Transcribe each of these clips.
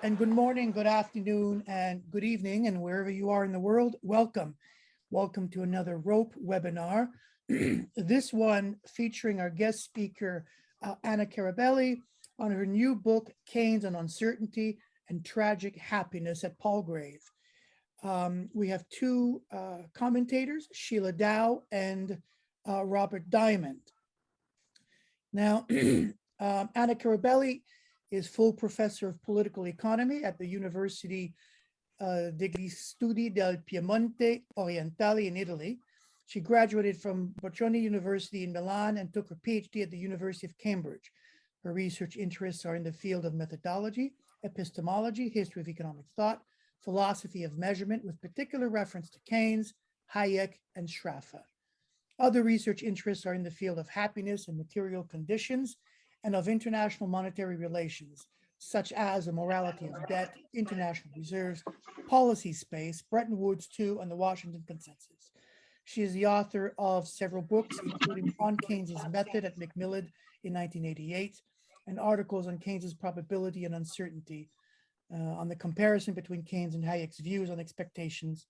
And good morning, good afternoon, and good evening, and wherever you are in the world, welcome. Welcome to another ROPE webinar. This one featuring our guest speaker, Anna Carabelli, on her new book, Keynes on Uncertainty and Tragic Happiness at Palgrave. We have two commentators, Sheila Dow and Robert Dimand. Now, Anna Carabelli is full professor of political economy at the University degli Studi del Piemonte Orientale in Italy. She graduated from Bocconi University in Milan and took her PhD at the University of Cambridge. Her research interests are in the field of methodology, epistemology, history of economic thought, philosophy of measurement, with particular reference to Keynes, Hayek, and Schrafe. Other research interests are in the field of happiness and material conditions, and of international monetary relations, such as the morality of debt, international reserves, policy space, Bretton Woods II, and the Washington Consensus. She is the author of several books, including On Keynes's Method at Macmillan in 1988, and articles on Keynes's probability and uncertainty, on the comparison between Keynes and Hayek's views on expectations,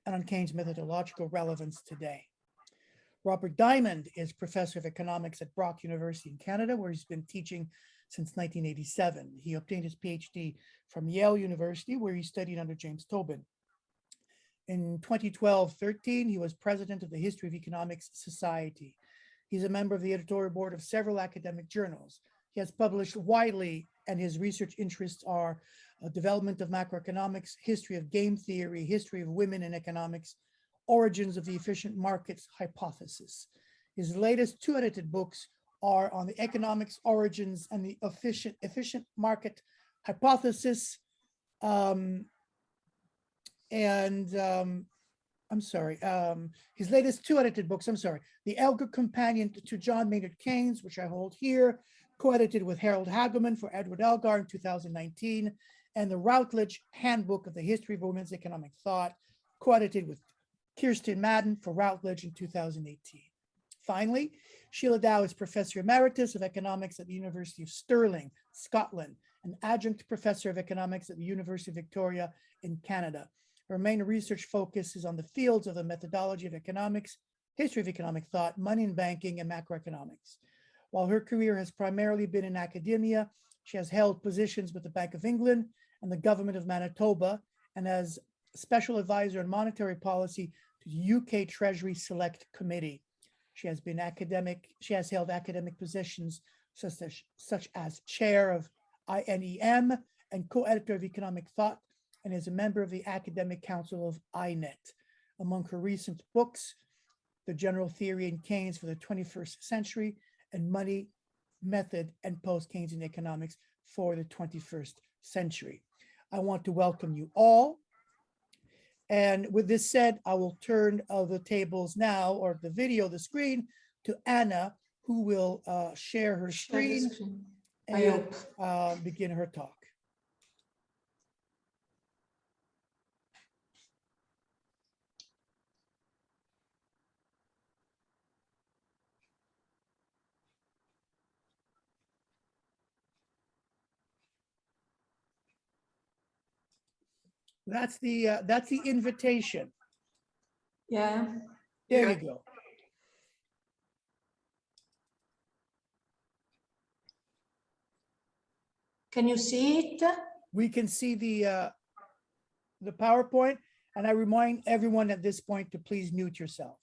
and on Keynes' methodological relevance today. Robert Dimand is professor of economics at Brock University in Canada, where he's been teaching since 1987. He obtained his PhD from Yale University, where he studied under James Tobin. In 2012-13, he was president of the History of Economics Society. He's a member of the editorial board of several academic journals. He has published widely, and his research interests are development of macroeconomics, history of game theory, history of women in economics, origins of the efficient markets hypothesis. His latest two edited books are on the economics origins and the efficient market hypothesis. His latest two edited books, The Elgar Companion to John Maynard Keynes, which I hold here, co-edited with Harold Hageman for Edward Elgar in 2019, and the Routledge Handbook of the History of Women's Economic Thought, co-edited with Kirsten Madden for Routledge in 2018. Finally, Sheila Dow is Professor Emeritus of Economics at the University of Stirling, Scotland, and Adjunct Professor of Economics at the University of Victoria in Canada. Her main research focus is on the fields of the methodology of economics, history of economic thought, money and banking, and macroeconomics. While her career has primarily been in academia, she has held positions with the Bank of England and the Government of Manitoba, and as Special Advisor on Monetary Policy to the UK Treasury Select Committee. She has held academic positions such as chair of INEM and co-editor of Economic Thought, and is a member of the Academic Council of INET. Among her recent books, The General Theory in Keynes for the 21st Century, and Money, Method, and Post-Keynesian Economics for the 21st Century. I want to welcome you all. And with this said, I will turn the tables now, or the screen, to Anna, who will share her screen and begin her talk. That's the invitation. Yeah. There you go. Can you see it? We can see the PowerPoint, and I remind everyone at this point to please mute yourselves.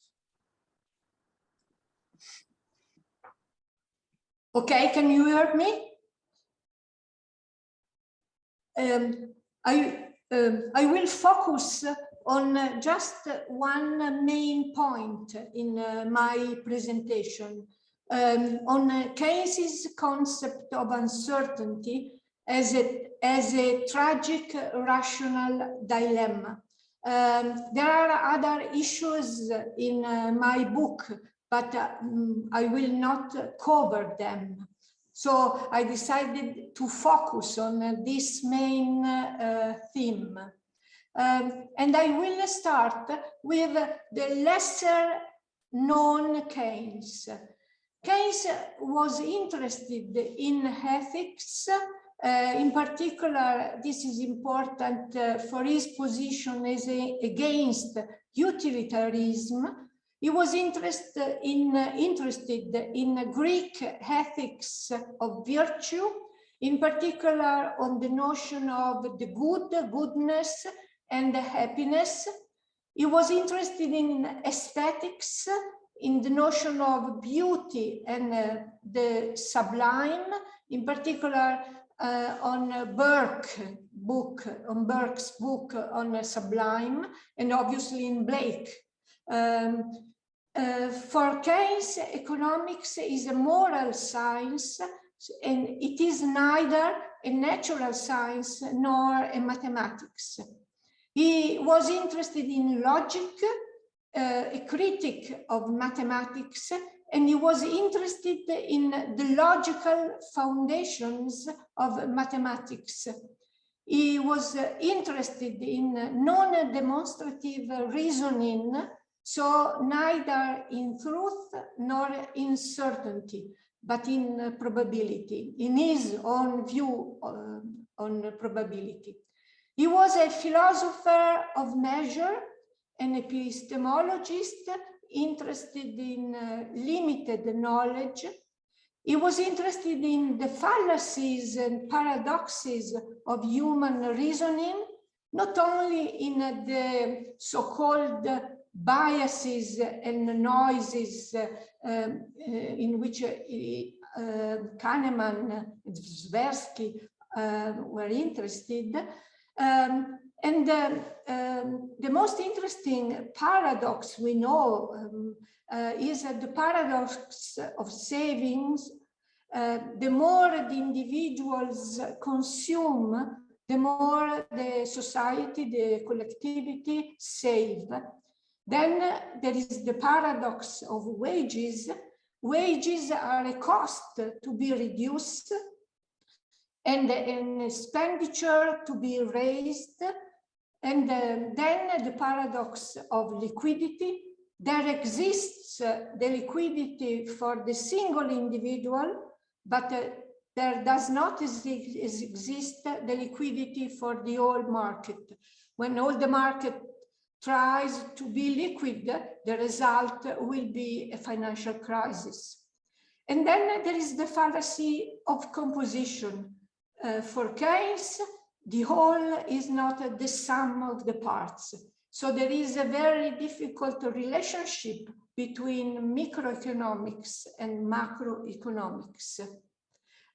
Okay, can you hear me? I will focus on just one main point in my presentation, on Keynes's concept of uncertainty as a tragic rational dilemma. There are other issues in my book, but I will not cover them. So I decided to focus on this main theme. And I will start with the lesser known Keynes. Keynes was interested in ethics In particular, this is important for his position against utilitarianism. He was interested in Greek ethics of virtue, in particular on the notion of the good, goodness, and the happiness. He was interested in aesthetics, in the notion of beauty and the sublime, in particular on Burke's book on sublime, and obviously in Blake. For Keynes, economics is a moral science, and it is neither a natural science nor a mathematics. He was interested in logic, a critic of mathematics, and he was interested in the logical foundations of mathematics. He was interested in non-demonstrative reasoning, so neither in truth nor in certainty, but in probability, in his own view on probability. He was a philosopher of measure, an epistemologist interested in limited knowledge. He was interested in the fallacies and paradoxes of human reasoning, not only in the so-called biases and noises in which Kahneman and Tversky were interested. And the most interesting paradox we know is the paradox of savings. The more the individuals consume, the more the society, the collectivity save. Then there is the paradox of wages. Wages are a cost to be reduced and an expenditure to be raised. And then the paradox of liquidity. There exists the liquidity for the single individual, but there does not exist the liquidity for the whole market. When all the market tries to be liquid, the result will be a financial crisis. And then there is the fallacy of composition. For Keynes, the whole is not the sum of the parts. So there is a very difficult relationship between microeconomics and macroeconomics.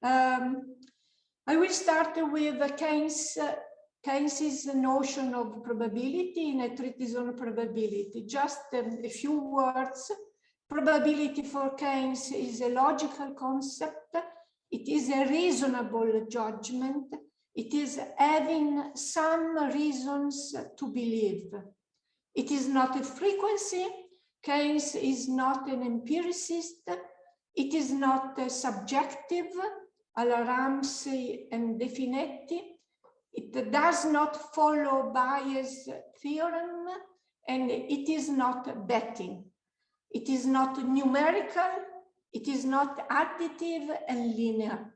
I will start with Keynes's notion of probability in a treatise on probability. Just a few words. Probability for Keynes is a logical concept. It is a reasonable judgment. It is having some reasons to believe. It is not a frequency. Keynes is not an empiricist. It is not subjective, alla Ramsey and De Finetti. It does not follow Bayes' theorem, and it is not betting. It is not numerical. It is not additive and linear.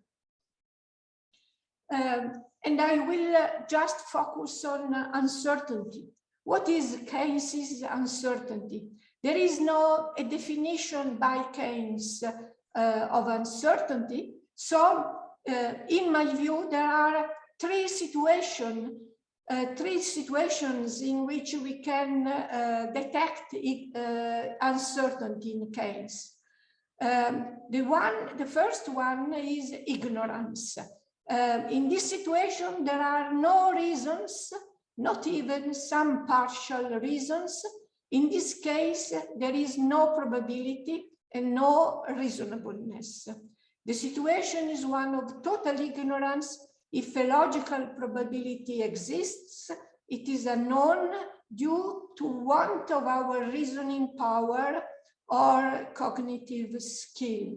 And I will just focus on uncertainty. What is Keynes's uncertainty? There is no a definition by Keynes of uncertainty. So in my view, there are three situations in which we can detect uncertainty in Keynes. The first one is ignorance. In this situation, there are no reasons, not even some partial reasons. In this case, there is no probability and no reasonableness. The situation is one of total ignorance. If a logical probability exists, it is unknown due to want of our reasoning power or cognitive skill.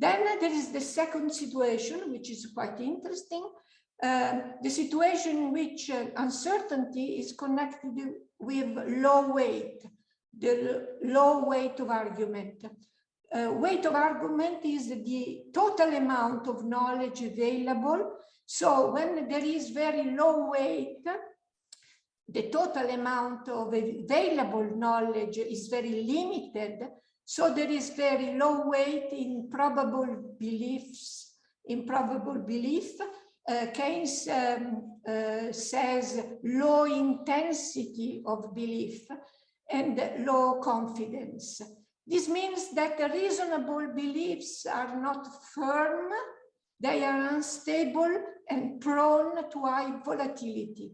Then there is the second situation, which is quite interesting. The situation in which uncertainty is connected with low weight, the low weight of argument. weight of argument is the total amount of knowledge available. So when there is very low weight, the total amount of available knowledge is very limited. So there is very low weight in probable beliefs, in probable belief. Keynes says low intensity of belief and low confidence. This means that the reasonable beliefs are not firm, they are unstable and prone to high volatility.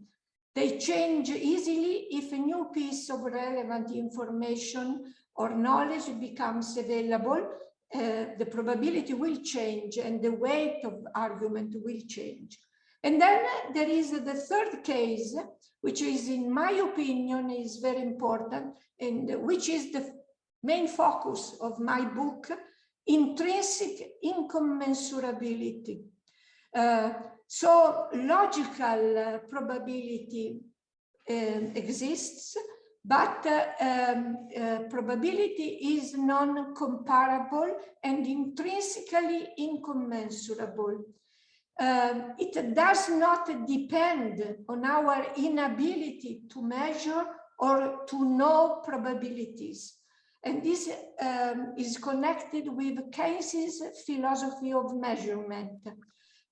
They change easily if a new piece of relevant information or knowledge becomes available. The probability will change and the weight of argument will change. And then there is the third case, which is, in my opinion, is very important, and which is the main focus of my book, intrinsic incommensurability. So logical probability exists, but probability is non-comparable and intrinsically incommensurable. It does not depend on our inability to measure or to know probabilities. And this is connected with Keynes' philosophy of measurement.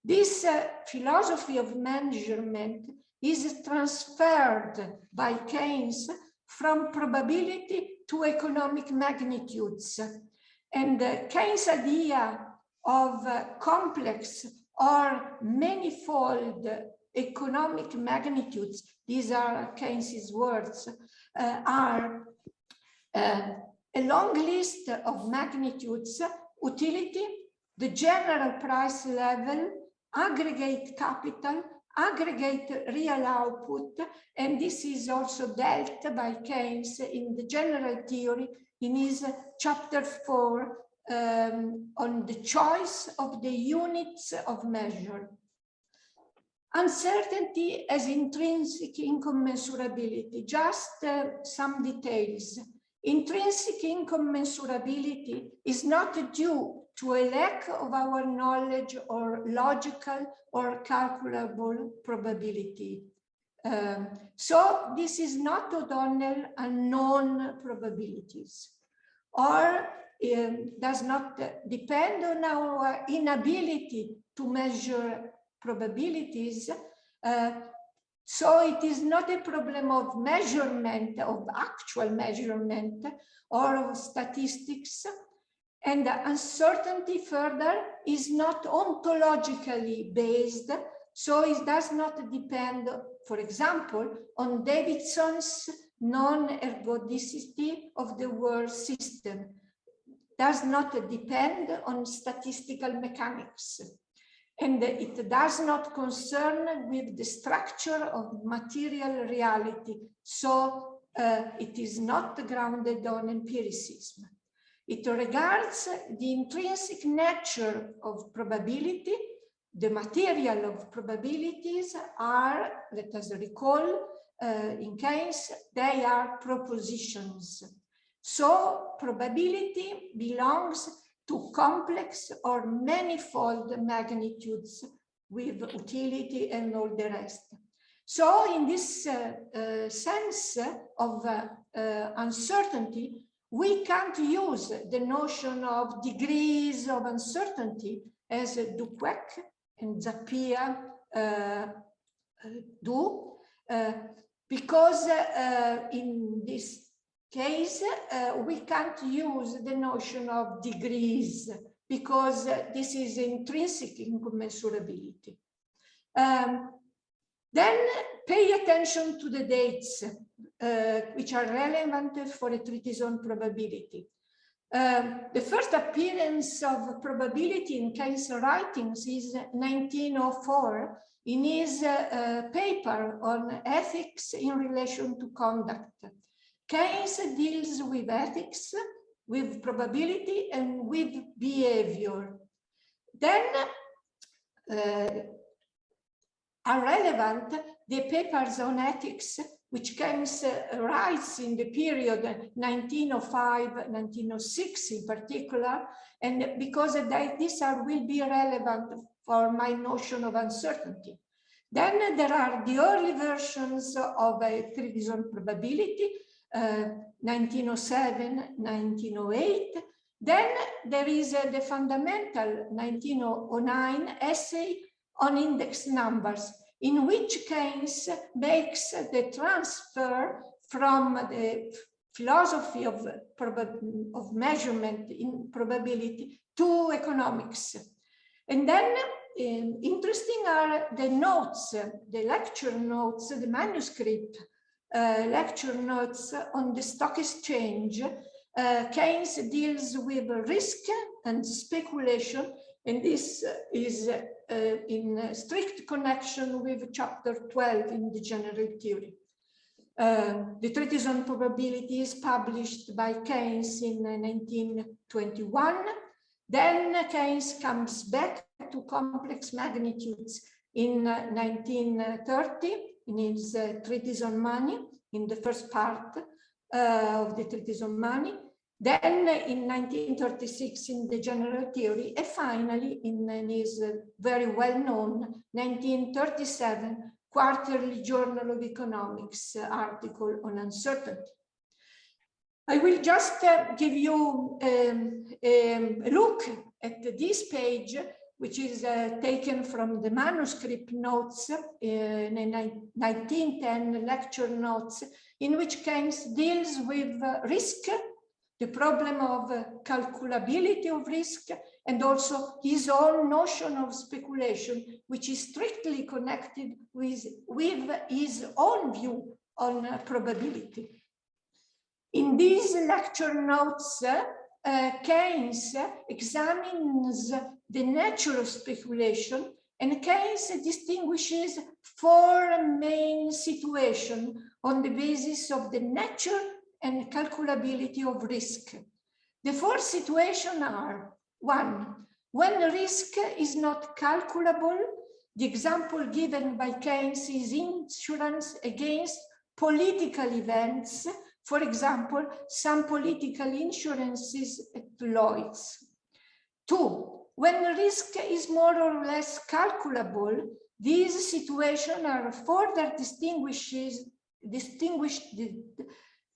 This philosophy of measurement is transferred by Keynes from probability to economic magnitudes. And Keynes' idea of complex or manifold economic magnitudes, these are Keynes' words, are a long list of magnitudes: utility, the general price level, aggregate capital, aggregate real output, and this is also dealt by Keynes in the general theory in his chapter 4 on the choice of the units of measure. Uncertainty as intrinsic incommensurability, just some details. Intrinsic incommensurability is not due to a lack of our knowledge or logical or calculable probability. So this is not O'Donnell unknown probabilities, or does not depend on our inability to measure probabilities. So it is not a problem of measurement, of actual measurement or of statistics. And uncertainty further is not ontologically based, so it does not depend, for example, on Davidson's non-ergodicity of the world system. Does not depend on statistical mechanics. And it does not concern with the structure of material reality. So it is not grounded on empiricism. It regards the intrinsic nature of probability. The material of probabilities are, let us recall, in Keynes, they are propositions. So probability belongs to complex or manifold magnitudes with utility and all the rest. So in this sense of uncertainty, we can't use the notion of degrees of uncertainty as Duquesne and Zappia do, because in this case, we can't use the notion of degrees because this is intrinsic incommensurability. Then pay attention to the dates which are relevant for a treatise on probability. The first appearance of probability in Keynes' writings is 1904 in his paper on ethics in relation to conduct. Keynes deals with ethics, with probability, and with behavior. Then are relevant the papers on ethics which Keynes writes in the period 1905-1906 in particular, and because these will be relevant for my notion of uncertainty. Then there are the early versions of a treatise on probability, 1907, 1908. Then there is the fundamental 1909 essay on index numbers, in which Keynes makes the transfer from the philosophy of measurement in probability to economics. And then interesting are the notes, the lecture notes, the manuscript lecture notes on the stock exchange. Keynes deals with risk and speculation, and this is in strict connection with chapter 12 in the general theory. The treatise on probability is published by Keynes in 1921. Then Keynes comes back to complex magnitudes in 1930 in his treatise on money, in the first part of the treatise on money. Then in 1936 in the general theory, and finally in his very well-known 1937 Quarterly Journal of Economics article on uncertainty. I will just give you a look at this page, which is taken from the manuscript notes, in 1910 lecture notes, in which Keynes deals with risk, the problem of calculability of risk, and also his own notion of speculation, which is strictly connected with his own view on probability. In these lecture notes, Keynes examines the nature of speculation, and Keynes distinguishes four main situations on the basis of the nature and calculability of risk. The four situations are: one, when risk is not calculable. The example given by Keynes is insurance against political events. For example, some political insurances at Lloyd's. Two, when risk is more or less calculable, these situations are further distinguished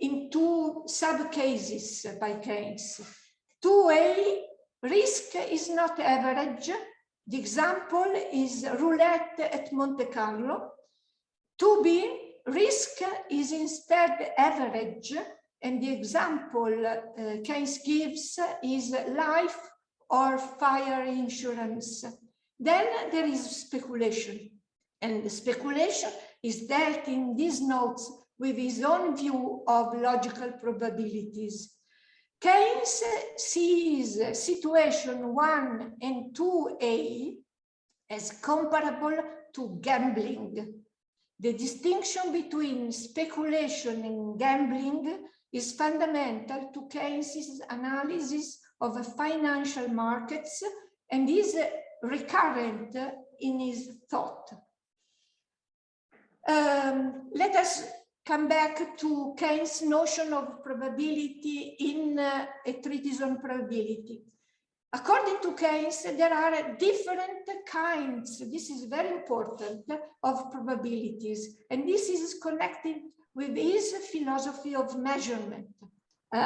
in two sub-cases by Keynes. 2A, risk is not average. The example is roulette at Monte Carlo. 2B, risk is instead average, and the example Keynes gives is life or fire insurance. Then there is speculation, and the speculation is dealt in these notes with his own view of logical probabilities. Keynes sees situation 1 and 2A as comparable to gambling. The distinction between speculation and gambling is fundamental to Keynes's analysis of financial markets and is recurrent in his thought. Let us come back to Keynes' notion of probability in a treatise on probability. According to Keynes, there are different kinds, this is very important, of probabilities, and this is connected with his philosophy of measurement. There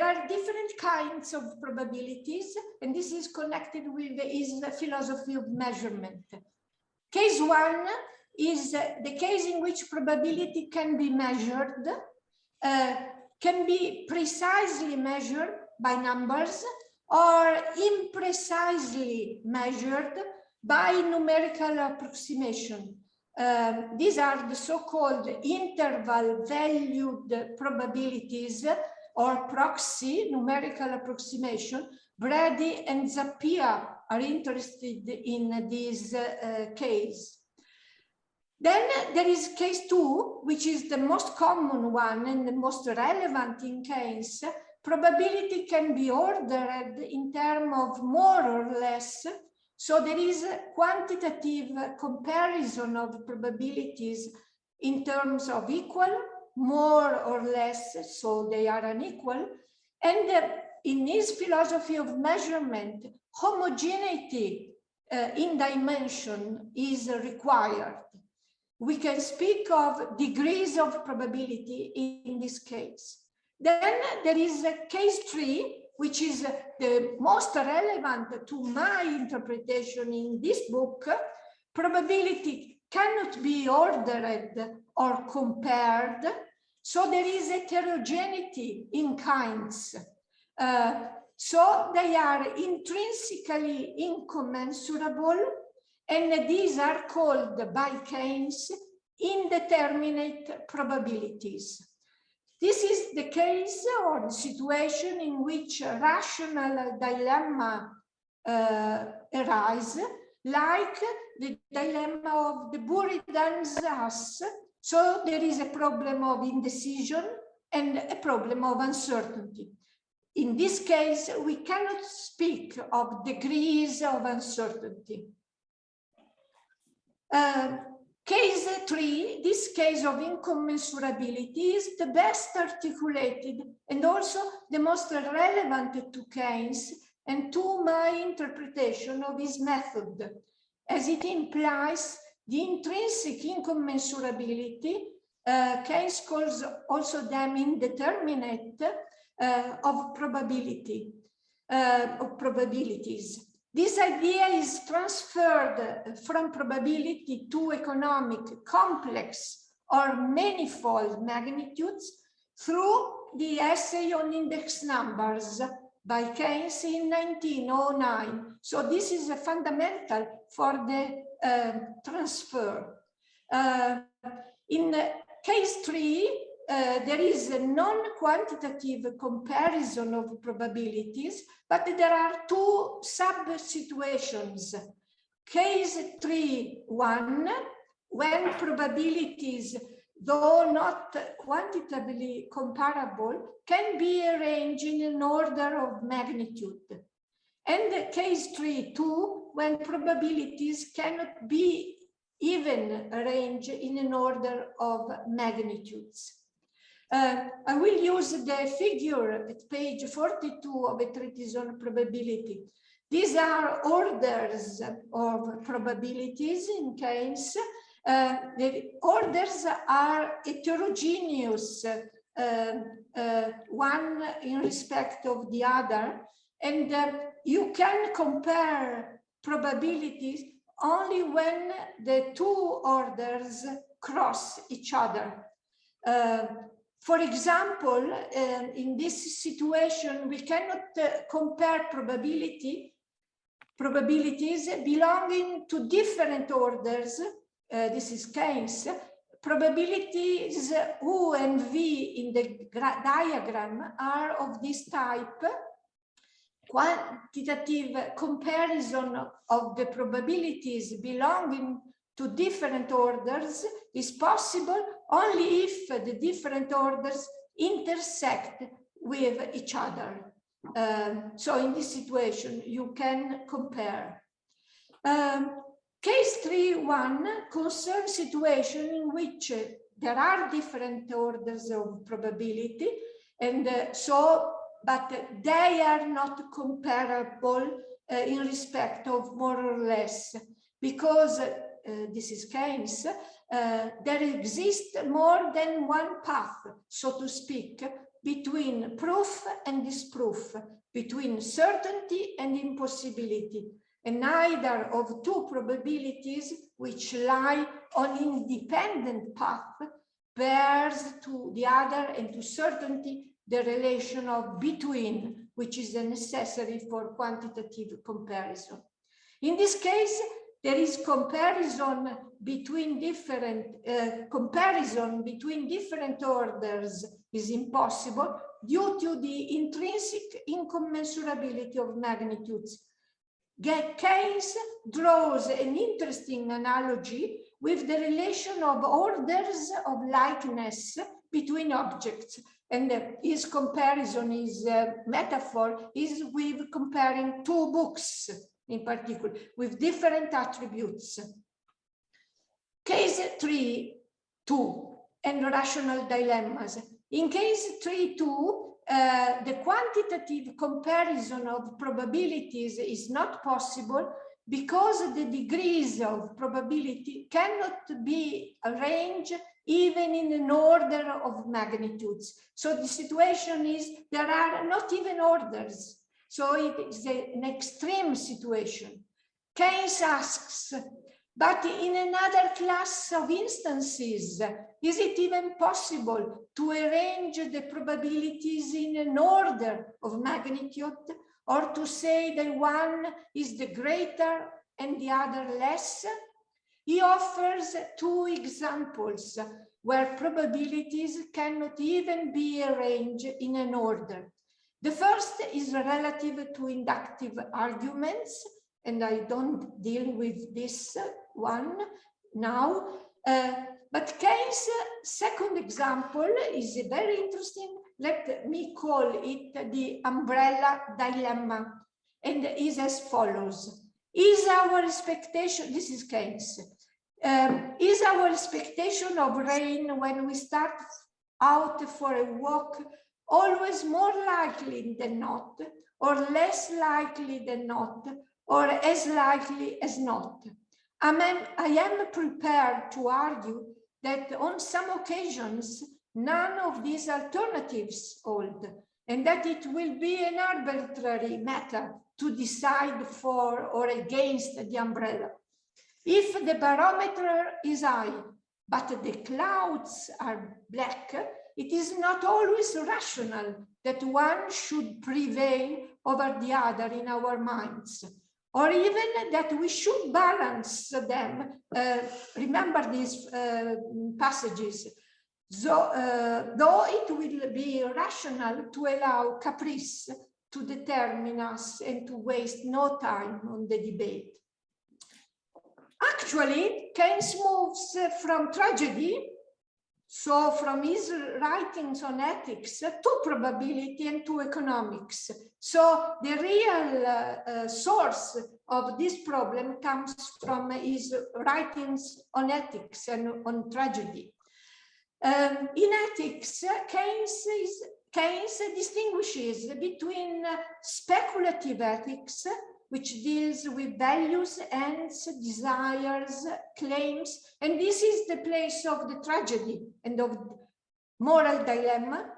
are different kinds of probabilities, and this is connected with his philosophy of measurement. Case 1 is the case in which probability can be measured, can be precisely measured by numbers or imprecisely measured by numerical approximation. These are the so-called interval valued probabilities or proxy numerical approximation. Brady and Zappia are interested in this case. Then there is case 2, which is the most common one and the most relevant in Keynes. Probability can be ordered in terms of more or less So there is a quantitative comparison of probabilities in terms of equal, more or less, so they are unequal. And in his philosophy of measurement, homogeneity in dimension is required. We can speak of degrees of probability in this case. Then there is case 3, which is the most relevant to my interpretation in this book. Probability cannot be ordered or compared, so there is heterogeneity in kinds. So they are intrinsically incommensurable, and these are called by Keynes indeterminate probabilities. This is the case or the situation in which a rational dilemma arise, like the dilemma of the Buridan's ass. So there is a problem of indecision and a problem of uncertainty. In this case, we cannot speak of degrees of uncertainty. Case 3, this case of incommensurability, is the best articulated and also the most relevant to Keynes and to my interpretation of his method, as it implies the intrinsic incommensurability. Keynes calls also them indeterminate of probability, of probabilities. This idea is transferred from probability to economic complex or manifold magnitudes through the essay on index numbers by Keynes in 1909. So this is a fundamental for the transfer. In case 3, there is a non-quantitative comparison of probabilities, but there are two sub-situations. Case 3.1, when probabilities, though not quantitatively comparable, can be arranged in an order of magnitude. And case 3.2, when probabilities cannot be even arranged in an order of magnitudes. I will use the figure at page 42 of a treatise on probability. These are orders of probabilities in Keynes. The orders are heterogeneous, one in respect of the other, and you can compare probabilities only when the two orders cross each other. For example, in this situation, we cannot compare probabilities belonging to different orders. This is Keynes. Probabilities U and V in the diagram are of this type. Quantitative comparison of the probabilities belonging to different orders is possible only if the different orders intersect with each other. So in this situation, you can compare. Case 3.1 concerns situation in which there are different orders of probability, and but they are not comparable in respect of more or less, because this is Keynes, there exists more than one path, so to speak, between proof and disproof, between certainty and impossibility, and neither of two probabilities which lie on independent path bears to the other and to certainty the relation of between, which is necessary for quantitative comparison. In this case, there is comparison between different orders is impossible due to the intrinsic incommensurability of magnitudes. Keynes draws an interesting analogy with the relation of orders of likeness between objects, and his comparison, his metaphor is with comparing two books. in particular, with different attributes. Case 3.2 and rational dilemmas. In case 3.2, the quantitative comparison of probabilities is not possible because the degrees of probability cannot be arranged even in an order of magnitudes. So the situation is there are not even orders. So it is an extreme situation. Keynes asks, but in another class of instances, is it even possible to arrange the probabilities in an order of magnitude, or to say that one is the greater and the other less? He offers two examples where probabilities cannot even be arranged in an order. The first is relative to inductive arguments, and I don't deal with this one now. But Keynes' second example is very interesting. Let me call it the umbrella dilemma, and is as follows. Is our expectation, this is Keynes, is our expectation of rain when we start out for a walk always more likely than not, or less likely than not, or as likely as not? I am prepared to argue that on some occasions, none of these alternatives hold, and that it will be an arbitrary matter to decide for or against the umbrella. If the barometer is high, but the clouds are black, it is not always rational that one should prevail over the other in our minds, or even that we should balance them. Remember these passages. So, though it will be rational to allow caprice to determine us and to waste no time on the debate. Actually, Keynes moves from tragedy, so from his writings on ethics, to probability and to economics. So the real source of this problem comes from his writings on ethics and on tragedy. In ethics, Keynes distinguishes between speculative ethics, which deals with values, ends, desires, claims, and this is the place of the tragedy and of moral dilemma,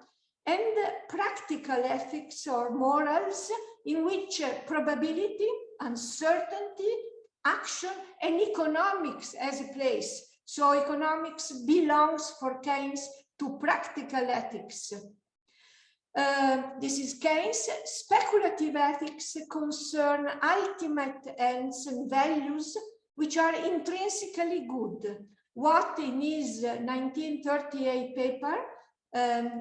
and practical ethics or morals, in which probability, uncertainty, action, and economics has a place. So economics belongs for Keynes to practical ethics. This is Keynes. Speculative ethics concern ultimate ends and values which are intrinsically good. What in his 1938 paper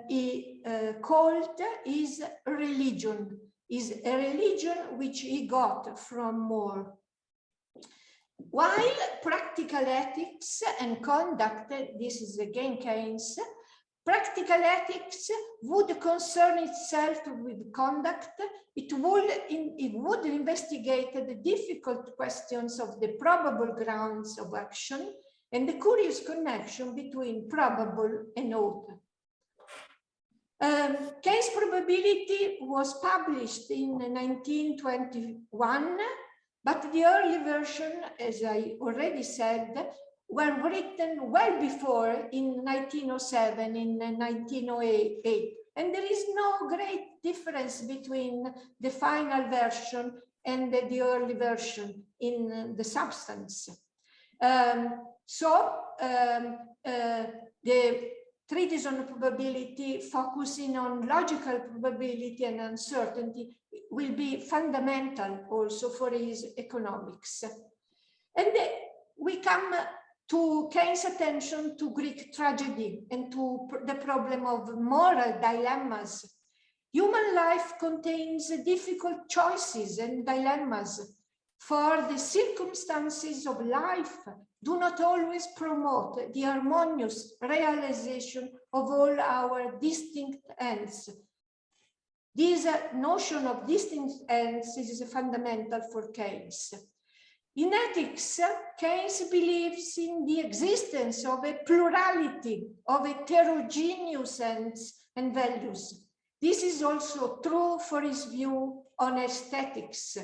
he called is religion, is a religion which he got from more. While practical ethics and conduct, this is again Keynes, practical ethics would concern itself with conduct. It would investigate the difficult questions of the probable grounds of action and the curious connection between probable and ought. Keynes' probability was published in 1921, but the early version, as I already said, were written well before, in 1907, in 1908. And there is no great difference between the final version and the early version in the substance. The treatise on probability, focusing on logical probability and uncertainty, will be fundamental also for his economics. And we come to Keynes' attention to Greek tragedy and to the problem of moral dilemmas. Human life contains difficult choices and dilemmas, for the circumstances of life do not always promote the harmonious realization of all our distinct ends. This notion of distinct ends is fundamental for Keynes. In ethics, Keynes believes in the existence of a plurality of heterogeneous ends and values. This is also true for his view on aesthetics.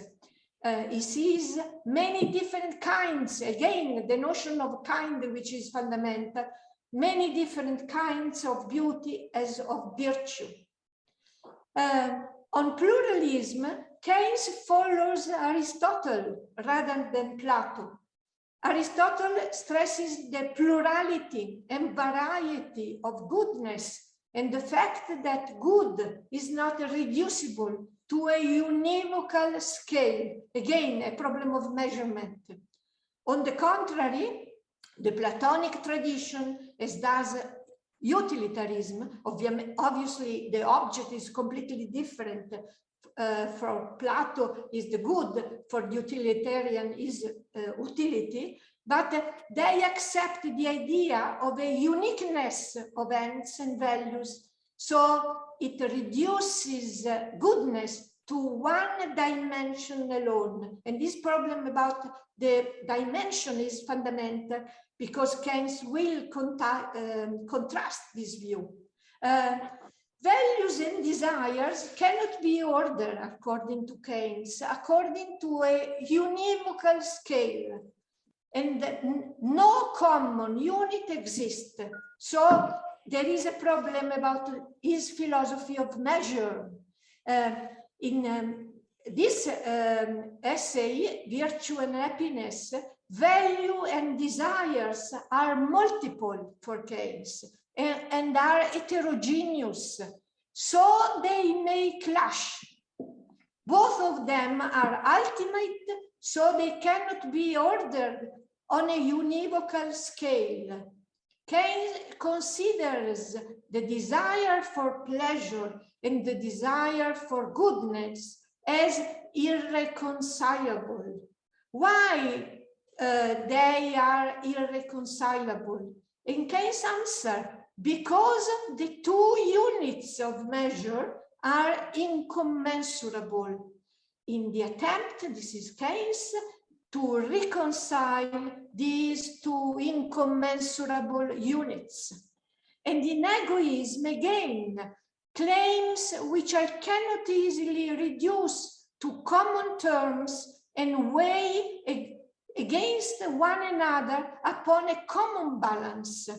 He sees many different kinds, again, the notion of kind, which is fundamental, many different kinds of beauty as of virtue. On pluralism, Keynes follows Aristotle rather than Plato. Aristotle stresses the plurality and variety of goodness and the fact that good is not reducible to a univocal scale, again, a problem of measurement. On the contrary, the Platonic tradition, as does utilitarism, obviously the object is completely different. For Plato is the good, for the utilitarian is utility, but they accept the idea of a uniqueness of ends and values. So it reduces goodness to one dimension alone. And this problem about the dimension is fundamental because Keynes will contrast this view. Values and desires cannot be ordered, according to Keynes, according to a univocal scale. And no common unit exists. So there is a problem about his philosophy of measure. In this essay, Virtue and Happiness, value and desires are multiple for Keynes and are heterogeneous, so they may clash. Both of them are ultimate, so they cannot be ordered on a univocal scale. Keynes considers the desire for pleasure and the desire for goodness as irreconcilable. Why they are irreconcilable? In Keynes' answer, because the two units of measure are incommensurable. In the attempt, this is Keynes, to reconcile these two incommensurable units. And in egoism, again, claims which I cannot easily reduce to common terms and weigh against one another upon a common balance.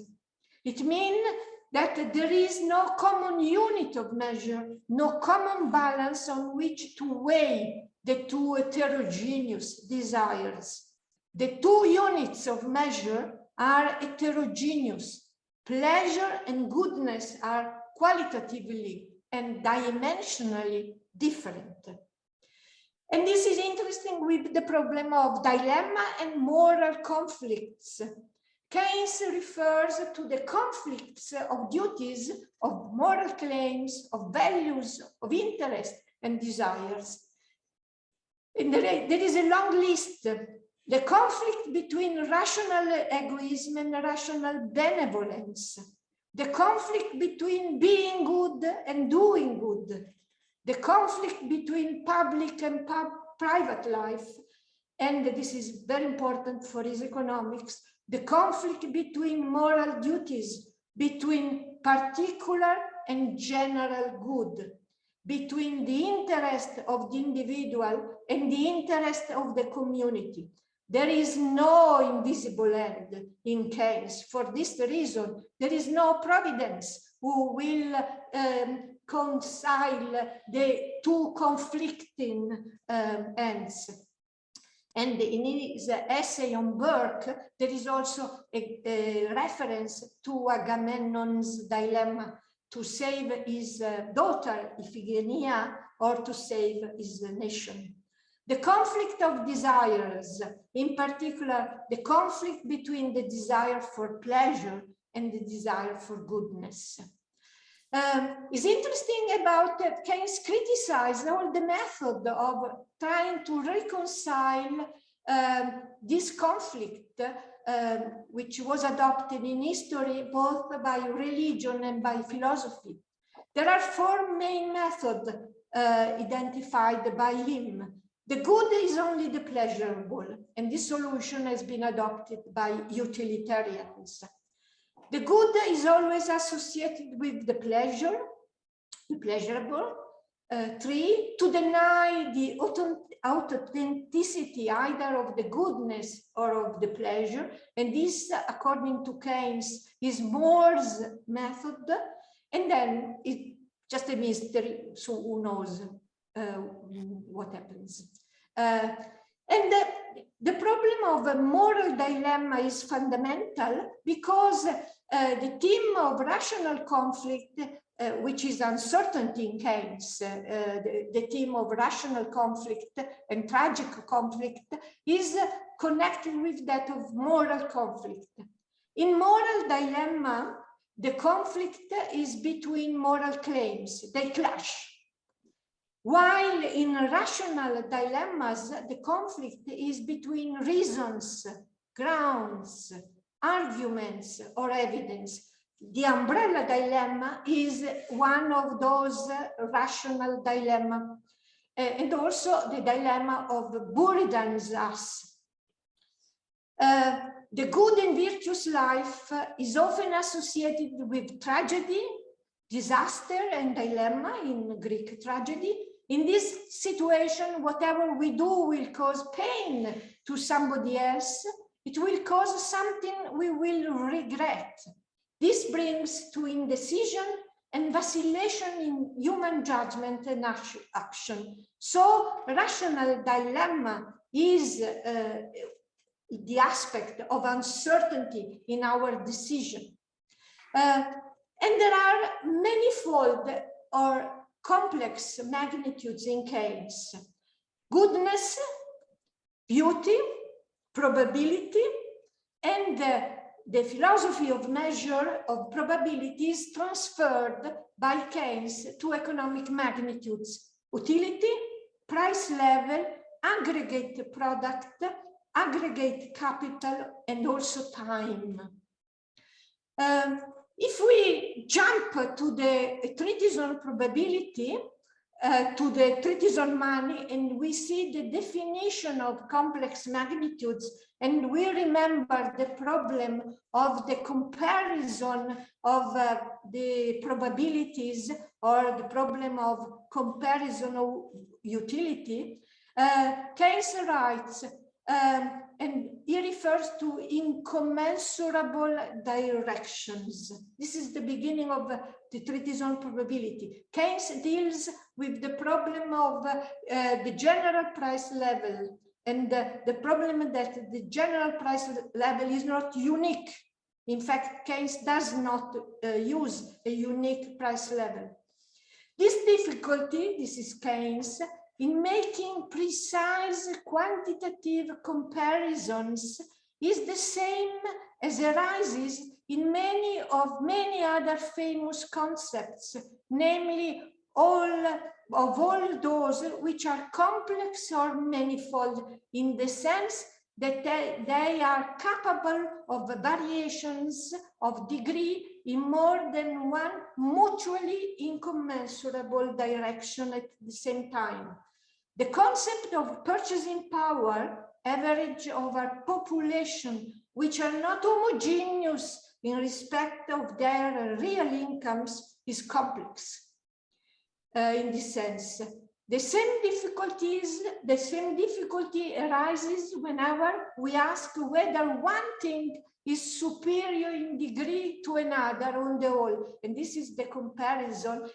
It means that there is no common unit of measure, no common balance on which to weigh the two heterogeneous desires. The two units of measure are heterogeneous. Pleasure and goodness are qualitatively and dimensionally different. And this is interesting with the problem of dilemma and moral conflicts. Keynes refers to the conflicts of duties, of moral claims, of values, of interest and desires. And there is a long list. The conflict between rational egoism and rational benevolence. The conflict between being good and doing good. The conflict between public and private life. And this is very important for his economics. The conflict between moral duties, between particular and general good, between the interest of the individual and the interest of the community. There is no invisible end in Keynes. For this reason, there is no providence who will reconcile the two conflicting ends. And in his essay on Burke, there is also a reference to Agamemnon's dilemma, to save his daughter Iphigenia or to save his nation. The conflict of desires, in particular, the conflict between the desire for pleasure and the desire for goodness. Is interesting about Keynes criticized all the method of trying to reconcile this conflict, which was adopted in history both by religion and by philosophy. There are four main methods identified by him. The good is only the pleasurable, and this solution has been adopted by utilitarians. The good is always associated with the pleasure, the pleasurable. 3, to deny the authenticity either of the goodness or of the pleasure, and this, according to Keynes, is Moore's method, and then it just a mystery, so who knows what happens. And the problem of a moral dilemma is fundamental because the theme of rational conflict, which is uncertainty in Keynes, the theme of rational conflict and tragic conflict is connected with that of moral conflict. In moral dilemma, the conflict is between moral claims, they clash. While in rational dilemmas, the conflict is between reasons, grounds, arguments, or evidence. The umbrella dilemma is one of those rational dilemma, and also the dilemma of Buridan's us. The good and virtuous life is often associated with tragedy, disaster, and dilemma in Greek tragedy. In this situation, whatever we do will cause pain to somebody else. It will cause something we will regret. This brings to indecision and vacillation in human judgment and action. So, rational dilemma is the aspect of uncertainty in our decision. And there are manifold or complex magnitudes in Keynes. Goodness, beauty, probability, and the philosophy of measure of probability is transferred by Keynes to economic magnitudes: utility, price level, aggregate product, aggregate capital, and also time. If we jump to the treatise on probability, to the treatise on money, and we see the definition of complex magnitudes, and we remember the problem of the comparison of the probabilities, or the problem of comparison of utility, Keynes writes, and he refers to incommensurable directions. This is the beginning of the treatise on probability. Keynes deals with the problem of the general price level, and the problem that the general price level is not unique. In fact, Keynes does not use a unique price level. This difficulty, this is Keynes, in making precise quantitative comparisons is the same as arises in many other famous concepts, namely all those which are complex or manifold, in the sense that they are capable of variations of degree in more than one mutually incommensurable direction at the same time. The concept of purchasing power, average over population, which are not homogeneous in respect of their real incomes, is complex in this sense. The same difficulty arises whenever we ask whether one thing is superior in degree to another on the whole. And this is the comparison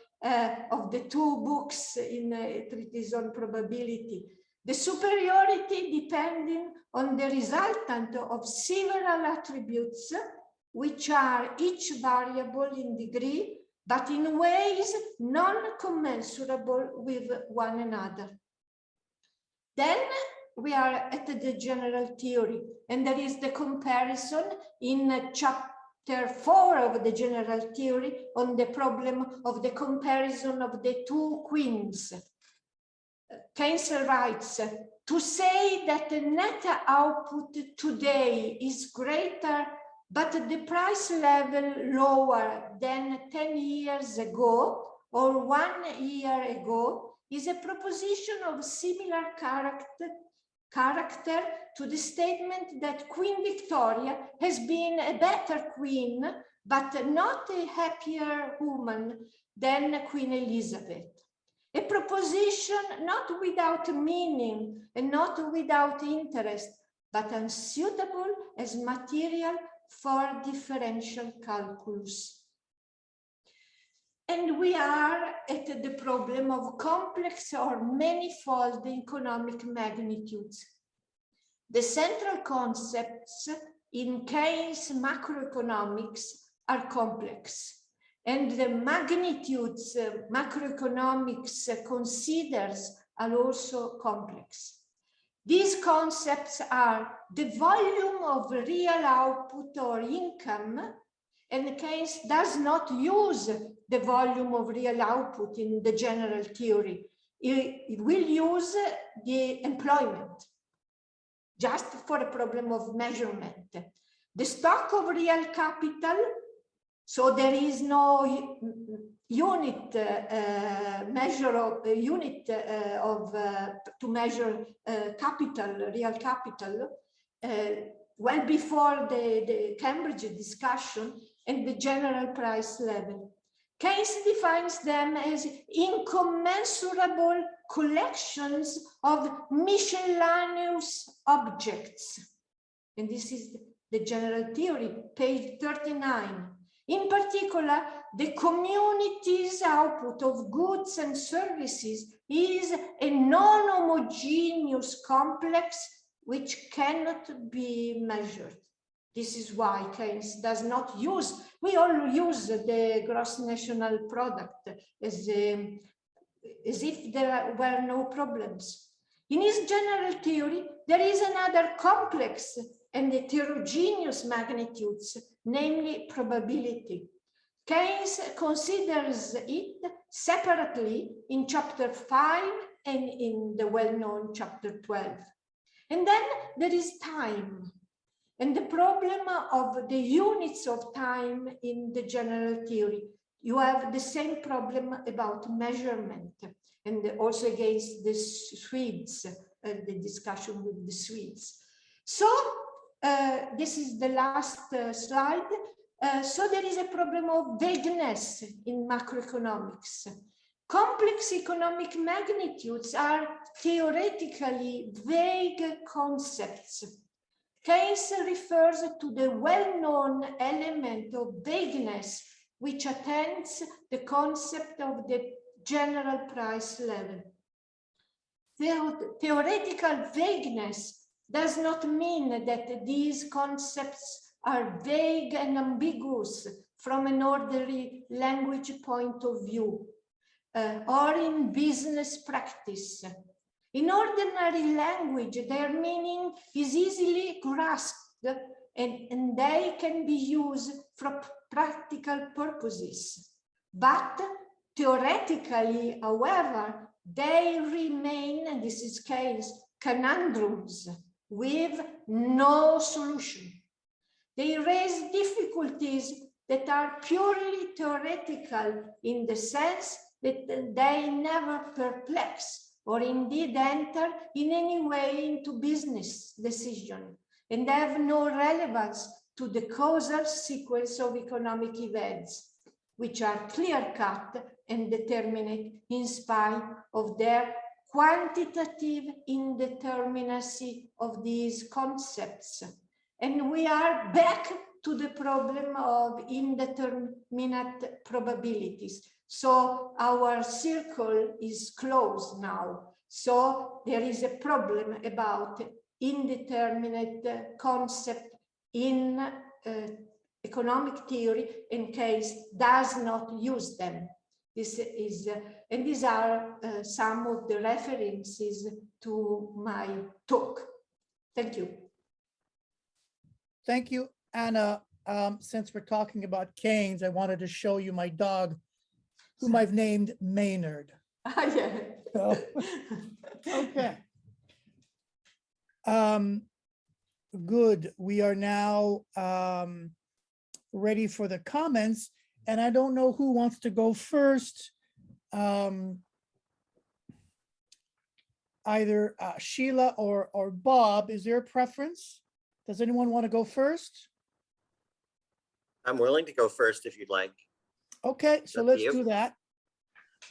of the two books in treatise on probability. The superiority depending on the resultant of several attributes, which are each variable in degree, but in ways non-commensurable with one another. Then we are at the general theory, and there is the comparison in chapter 4 of the general theory on the problem of the comparison of the two queens. Keynes writes, to say that the net output today is greater but the price level lower than 10 years ago or 1 year ago is a proposition of similar character to the statement that Queen Victoria has been a better queen, but not a happier woman than Queen Elizabeth. A proposition not without meaning and not without interest, but unsuitable as material for differential calculus. And we are at the problem of complex or manifold economic magnitudes. The central concepts in Keynes macroeconomics are complex, and the magnitudes macroeconomics considers are also complex. These concepts are the volume of real output or income, and Keynes does not use the volume of real output in the general theory. It will use the employment, just for a problem of measurement. The stock of real capital, so there is no unit measure of unit to measure capital, real capital, well before the Cambridge discussion and the general price level. Keynes defines them as incommensurable collections of miscellaneous objects. And this is the general theory, page 39. In particular, the community's output of goods and services is a non-homogeneous complex which cannot be measured. This is why Keynes does not use, we all use the gross national product as if there were no problems. In his general theory, there is another complex and heterogeneous magnitudes, namely probability. Keynes considers it separately in chapter 5 and in the well-known chapter 12. And then there is time, and the problem of the units of time in the general theory. You have the same problem about measurement, and also against the Swedes, the discussion with the Swedes. So this is the last slide. So there is a problem of vagueness in macroeconomics. Complex economic magnitudes are theoretically vague concepts. Keynes refers to the well-known element of vagueness which attends the concept of the general price level. Theoretical vagueness does not mean that these concepts are vague and ambiguous from an ordinary language point of view or in business practice. In ordinary language, their meaning is easily grasped and they can be used for practical purposes. But theoretically, however, they remain, and this is Keynes, conundrums with no solution. They raise difficulties that are purely theoretical in the sense that they never perplex or indeed enter in any way into business decision and have no relevance to the causal sequence of economic events, which are clear-cut and determinate in spite of their quantitative indeterminacy of these concepts. And we are back to the problem of indeterminate probabilities. So our circle is closed now. So there is a problem about indeterminate concept in economic theory, in case does not use them. This is, and these are some of the references to my talk. Thank you. Thank you, Anna. Since we're talking about Keynes, I wanted to show you my dog, whom I've named Maynard. Yeah. So, okay. Good. We are now ready for the comments, and I don't know who wants to go first. either Sheila or Bob. Is there a preference? Does anyone want to go first? I'm willing to go first if you'd like. Okay, so Up to let's you. do that.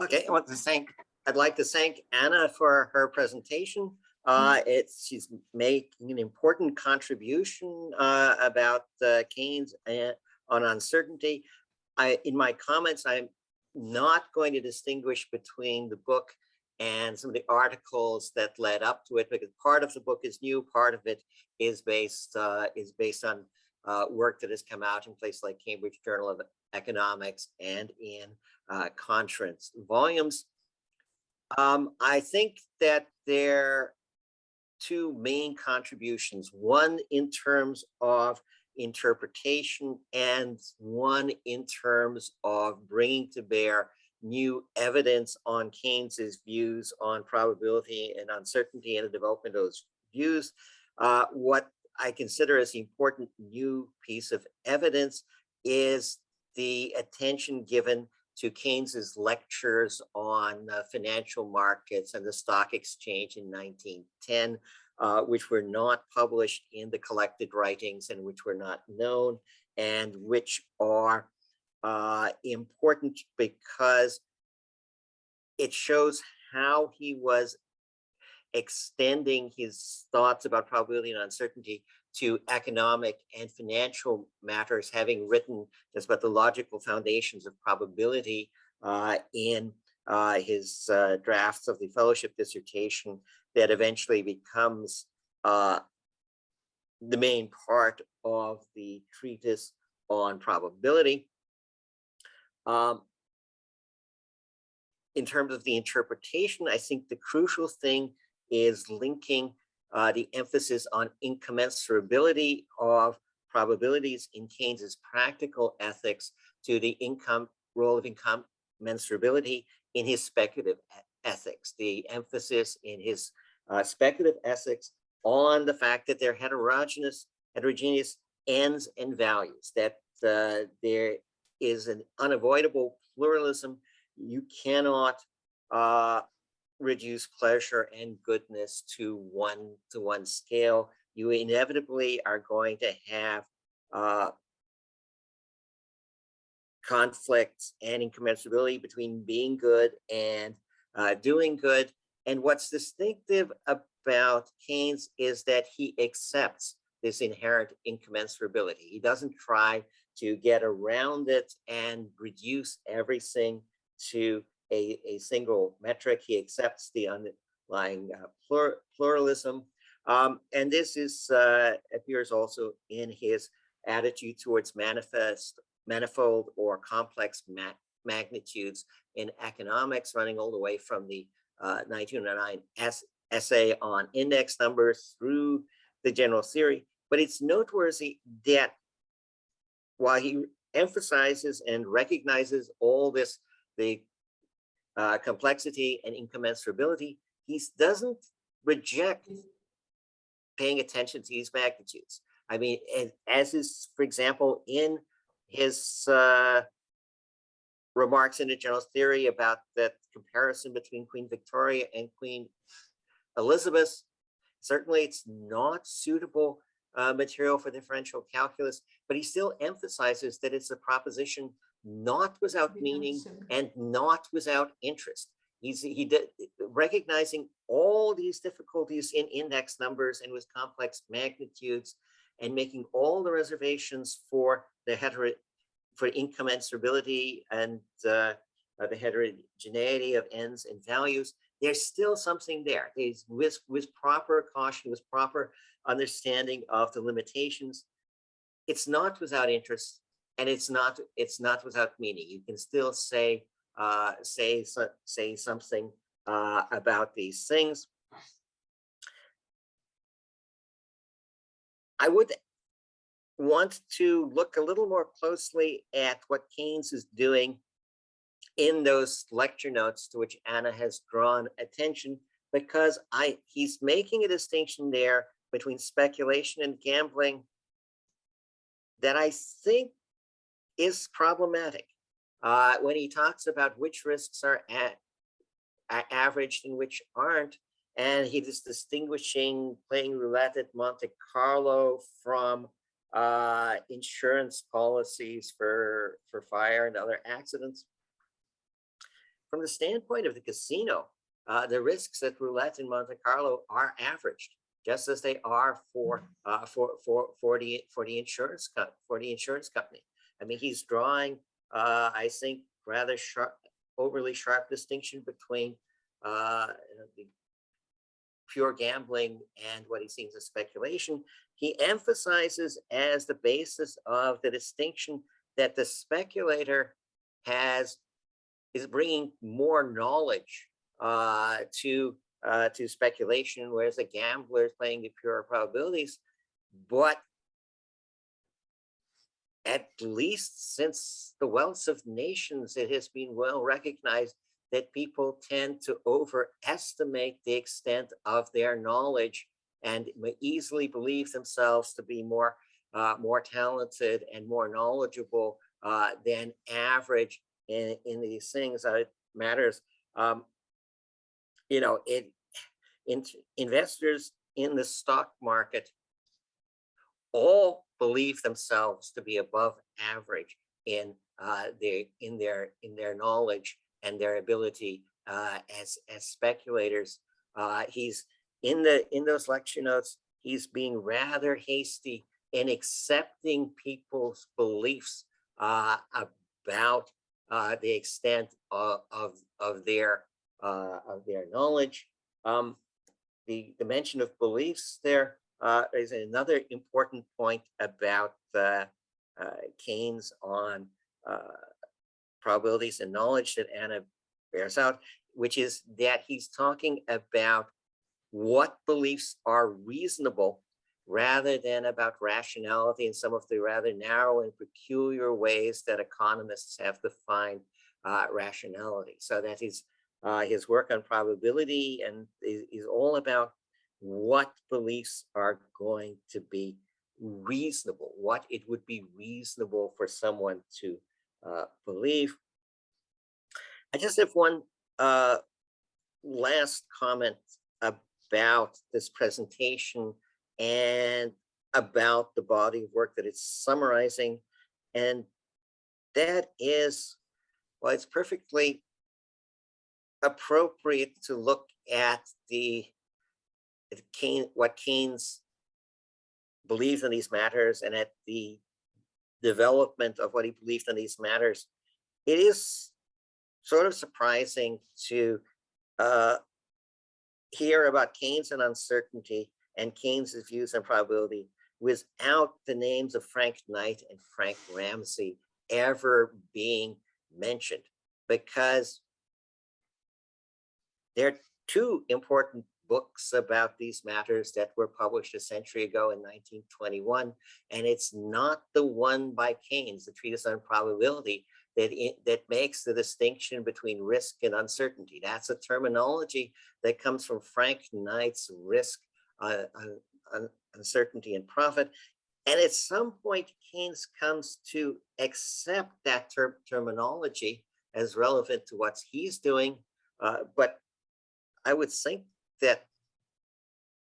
Okay, I'd like to thank Anna for her presentation. She's making an important contribution about Keynes on uncertainty. In my comments, I'm not going to distinguish between the book and some of the articles that led up to it, because part of the book is new, part of it is based on work that has come out in places like Cambridge Journal of Economics and in conference volumes. I think that there are two main contributions, one in terms of interpretation and one in terms of bringing to bear new evidence on Keynes's views on probability and uncertainty and the development of those views. What I consider as the important new piece of evidence is the attention given to Keynes's lectures on financial markets and the stock exchange in 1910, which were not published in the collected writings and which were not known, and which are important because it shows how he was extending his thoughts about probability and uncertainty to economic and financial matters, having written just about the logical foundations of probability in his drafts of the fellowship dissertation that eventually becomes the main part of the treatise on probability. In terms of the interpretation, I think the crucial thing is linking the emphasis on incommensurability of probabilities in Keynes's practical ethics to the role of incommensurability in his speculative ethics. The emphasis in his speculative ethics on the fact that they're heterogeneous ends and values, that there is an unavoidable pluralism. You cannot reduce pleasure and goodness to one scale. You inevitably are going to have conflicts and incommensurability between being good and doing good. And what's distinctive about Keynes is that he accepts this inherent incommensurability. He doesn't try to get around it and reduce everything to a single metric. He accepts the underlying pluralism. And this appears also in his attitude towards manifold or complex magnitudes in economics, running all the way from the 1909 essay on index numbers through the general theory. But it's noteworthy that while he emphasizes and recognizes all this, the complexity and incommensurability, he doesn't reject paying attention to these magnitudes. I mean, as is, for example, in his remarks in the general theory about the comparison between Queen Victoria and Queen Elizabeth, certainly it's not suitable material for differential calculus, but he still emphasizes that it's a proposition not without meaning and not without interest. Recognizing all these difficulties in index numbers and with complex magnitudes, and making all the reservations for incommensurability and the heterogeneity of ends and values. There's still something there. With proper caution, with proper understanding of the limitations, it's not without interest, and it's not without meaning. You can still say something about these things. I would want to look a little more closely at what Keynes is doing in those lecture notes to which Anna has drawn attention, because he's making a distinction there between speculation and gambling that I think is problematic. When he talks about which risks are averaged and which aren't, and he is distinguishing playing roulette at Monte Carlo from insurance policies for fire and other accidents. From the standpoint of the casino, the risks at roulette in Monte Carlo are averaged, just as they are for the insurance company. I mean, he's drawing, I think, rather sharp, overly sharp distinction between the pure gambling and what he sees as speculation. He emphasizes as the basis of the distinction that the speculator is bringing more knowledge to speculation, whereas the gambler is playing the pure probabilities. But at least since the wealth of nations, it has been well recognized that people tend to overestimate the extent of their knowledge and may easily believe themselves to be more talented and more knowledgeable than average in these things. Matters. You know, investors in the stock market all believe themselves to be above average in their knowledge and their ability as speculators. He's in those lecture notes. He's being rather hasty in accepting people's beliefs about the extent of their knowledge. The mention of beliefs there is another important point about Keynes on probabilities and knowledge that Anna bears out, which is that he's talking about what beliefs are reasonable rather than about rationality and some of the rather narrow and peculiar ways that economists have defined rationality. So that his work on probability and is all about what beliefs are going to be reasonable, what it would be reasonable for someone to believe. I just have one last comment about this presentation and about the body of work that it's summarizing. And that is, well, it's perfectly appropriate to look at what Keynes believes in these matters and at the development of what he believed in these matters. It is sort of surprising to hear about Keynes and uncertainty and Keynes's views on probability without the names of Frank Knight and Frank Ramsey ever being mentioned, because there are two important books about these matters that were published a century ago in 1921, and it's not the one by Keynes, the Treatise on Probability, that makes the distinction between risk and uncertainty. That's a terminology that comes from Frank Knight's Risk, Uncertainty, and Profit. And at some point, Keynes comes to accept that terminology as relevant to what he's doing. But I would think that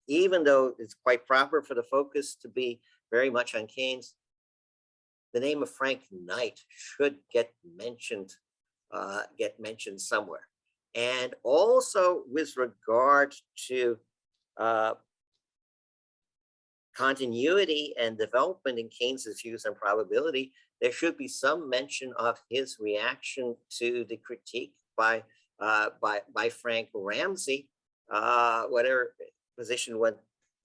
even though it's quite proper for the focus to be very much on Keynes, the name of Frank Knight should get mentioned somewhere. And also with regard to continuity and development in Keynes's views on probability, there should be some mention of his reaction to the critique by Frank Ramsey, whatever position one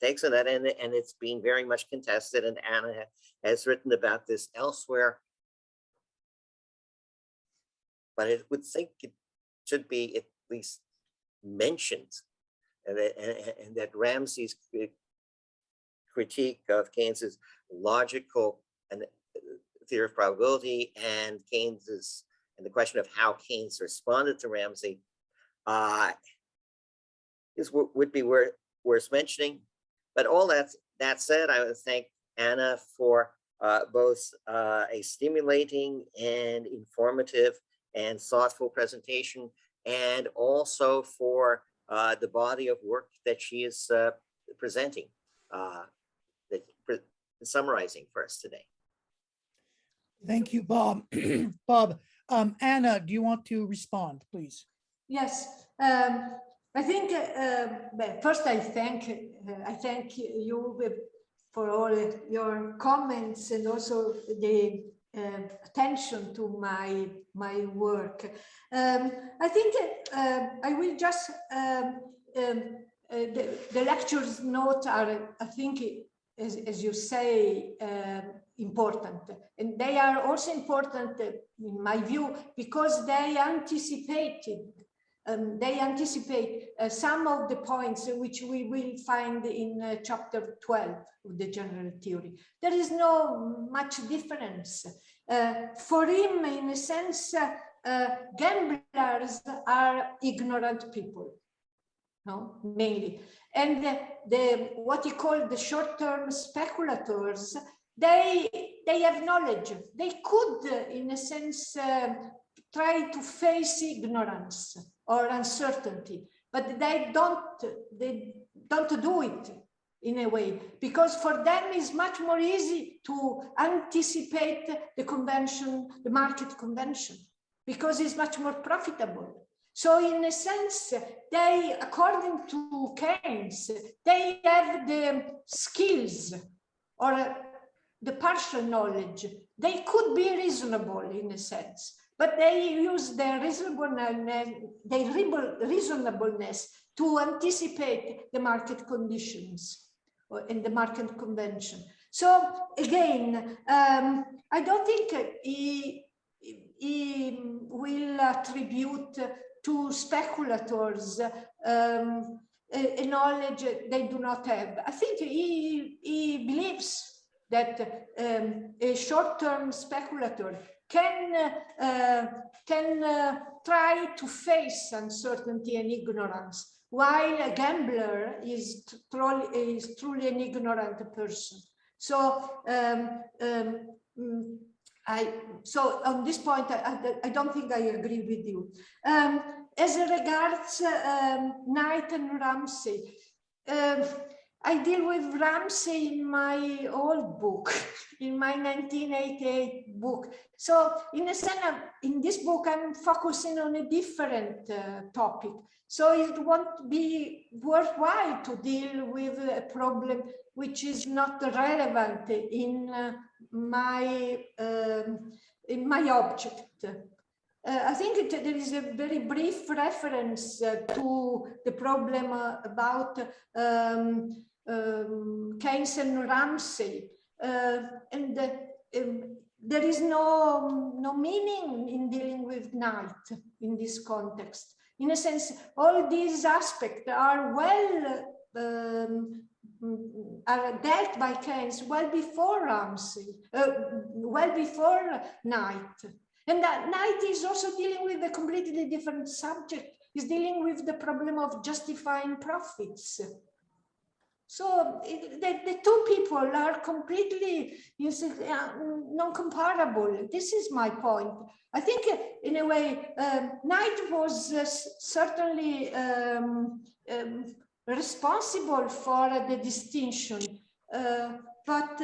takes on that, and it's being very much contested, and Anna has written about this elsewhere. But it would think it should be at least mentioned, and that Ramsey's critique of Keynes's logical and theory of probability and Keynes's and the question of how Keynes responded to Ramsey would be worth mentioning. But all that said, I would thank Anna for both a stimulating and informative and thoughtful presentation, and also for the body of work that she is presenting, summarizing for us today. Thank you, Bob. Bob, Anna, do you want to respond, please? Yes, I think first I thank you for all your comments and also the attention to my work. I think I will just the lectures note are, I think, as you say, important, and they are also important in my view because they anticipate some of the points which we will find in chapter 12 of the general theory. There is no much difference. For him, in a sense, gamblers are ignorant people, no, mainly. And what he called the short-term speculators, they have knowledge. They could, in a sense, try to face ignorance or uncertainty, but they don't do it in a way, because for them it's much more easy to anticipate the convention, the market convention, because it's much more profitable. So in a sense, they, according to Keynes, they have the skills or the partial knowledge. They could be reasonable in a sense, but they use their reasonableness to anticipate the market conditions in the market convention. So again, I don't think he will attribute to speculators a knowledge they do not have. I think he believes that a short-term speculator can try to face uncertainty and ignorance, while a gambler is truly an ignorant person. So so on this point, I don't think I agree with you. As regards Knight and Ramsey, I deal with Ramsey in my old book, in my 1988 book. So in a sense, in this book, I'm focusing on a different topic. So it won't be worthwhile to deal with a problem which is not relevant in my object. I think there is a very brief reference to the problem about Keynes and Ramsey, and there is no meaning in dealing with Knight in this context. In a sense, all these aspects are are dealt by Keynes well before Ramsey, well before Knight. And that Knight is also dealing with a completely different subject. He's dealing with the problem of justifying profits. So the two people are completely non-comparable. This is my point. I think in a way, Knight was certainly responsible for the distinction, but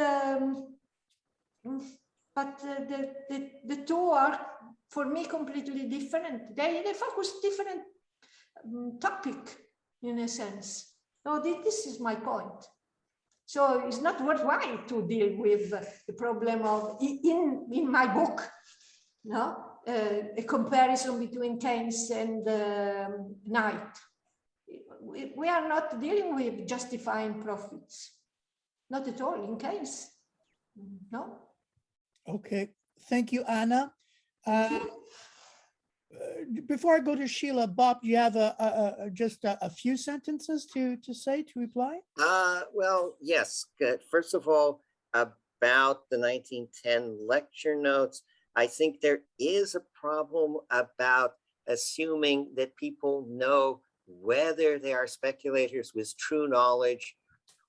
the two are, for me, completely different. They focus different topic, in a sense. So this is my point. So it's not worthwhile to deal with the problem of, in my book, no, a comparison between Keynes and Knight. We are not dealing with justifying profits, not at all in Keynes, no. Okay, thank you, Anna. Before I go to Sheila, Bob, do you have just a few sentences to reply? Well, yes. Good. First of all, about the 1910 lecture notes, I think there is a problem about assuming that people know whether they are speculators with true knowledge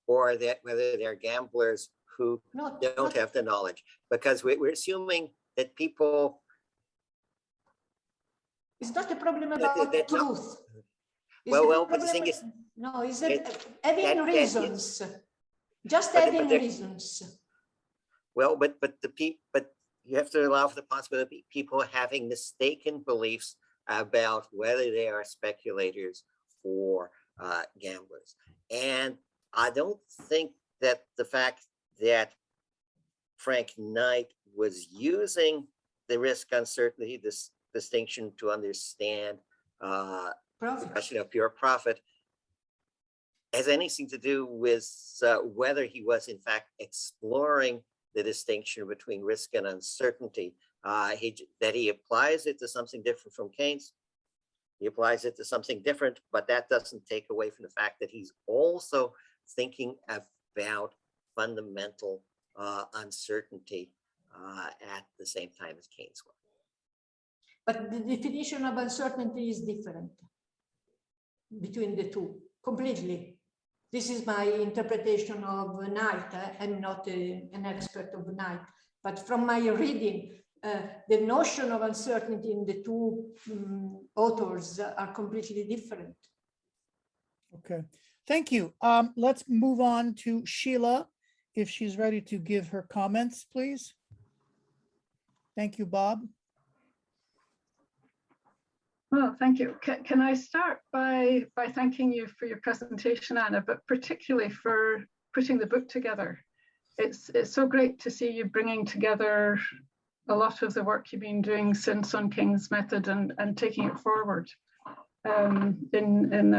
or that whether they're gamblers who don't have the knowledge, because we're assuming that people. It's not a problem about truth. But the thing is, no, is that that having reasons, just having reasons. Well, but you have to allow for the possibility of people having mistaken beliefs about whether they are speculators or gamblers. And I don't think that the fact that Frank Knight was using the risk uncertainty, this distinction to understand the question of pure profit, has anything to do with whether he was in fact exploring the distinction between risk and uncertainty. That he applies it to something different from Keynes. He applies it to something different, but that doesn't take away from the fact that he's also thinking about fundamental uncertainty at the same time as Keynes was. But the definition of uncertainty is different between the two, completely. This is my interpretation of Knight. I'm not an expert of Knight, but from my reading, the notion of uncertainty in the two authors are completely different. Okay, thank you. Let's move on to Sheila, if she's ready to give her comments, please. Thank you, Bob. Well, thank you. Can I start by thanking you for your presentation, Anna, but particularly for putting the book together. It's so great to see you bringing together a lot of the work you've been doing since on King's method and taking it forward in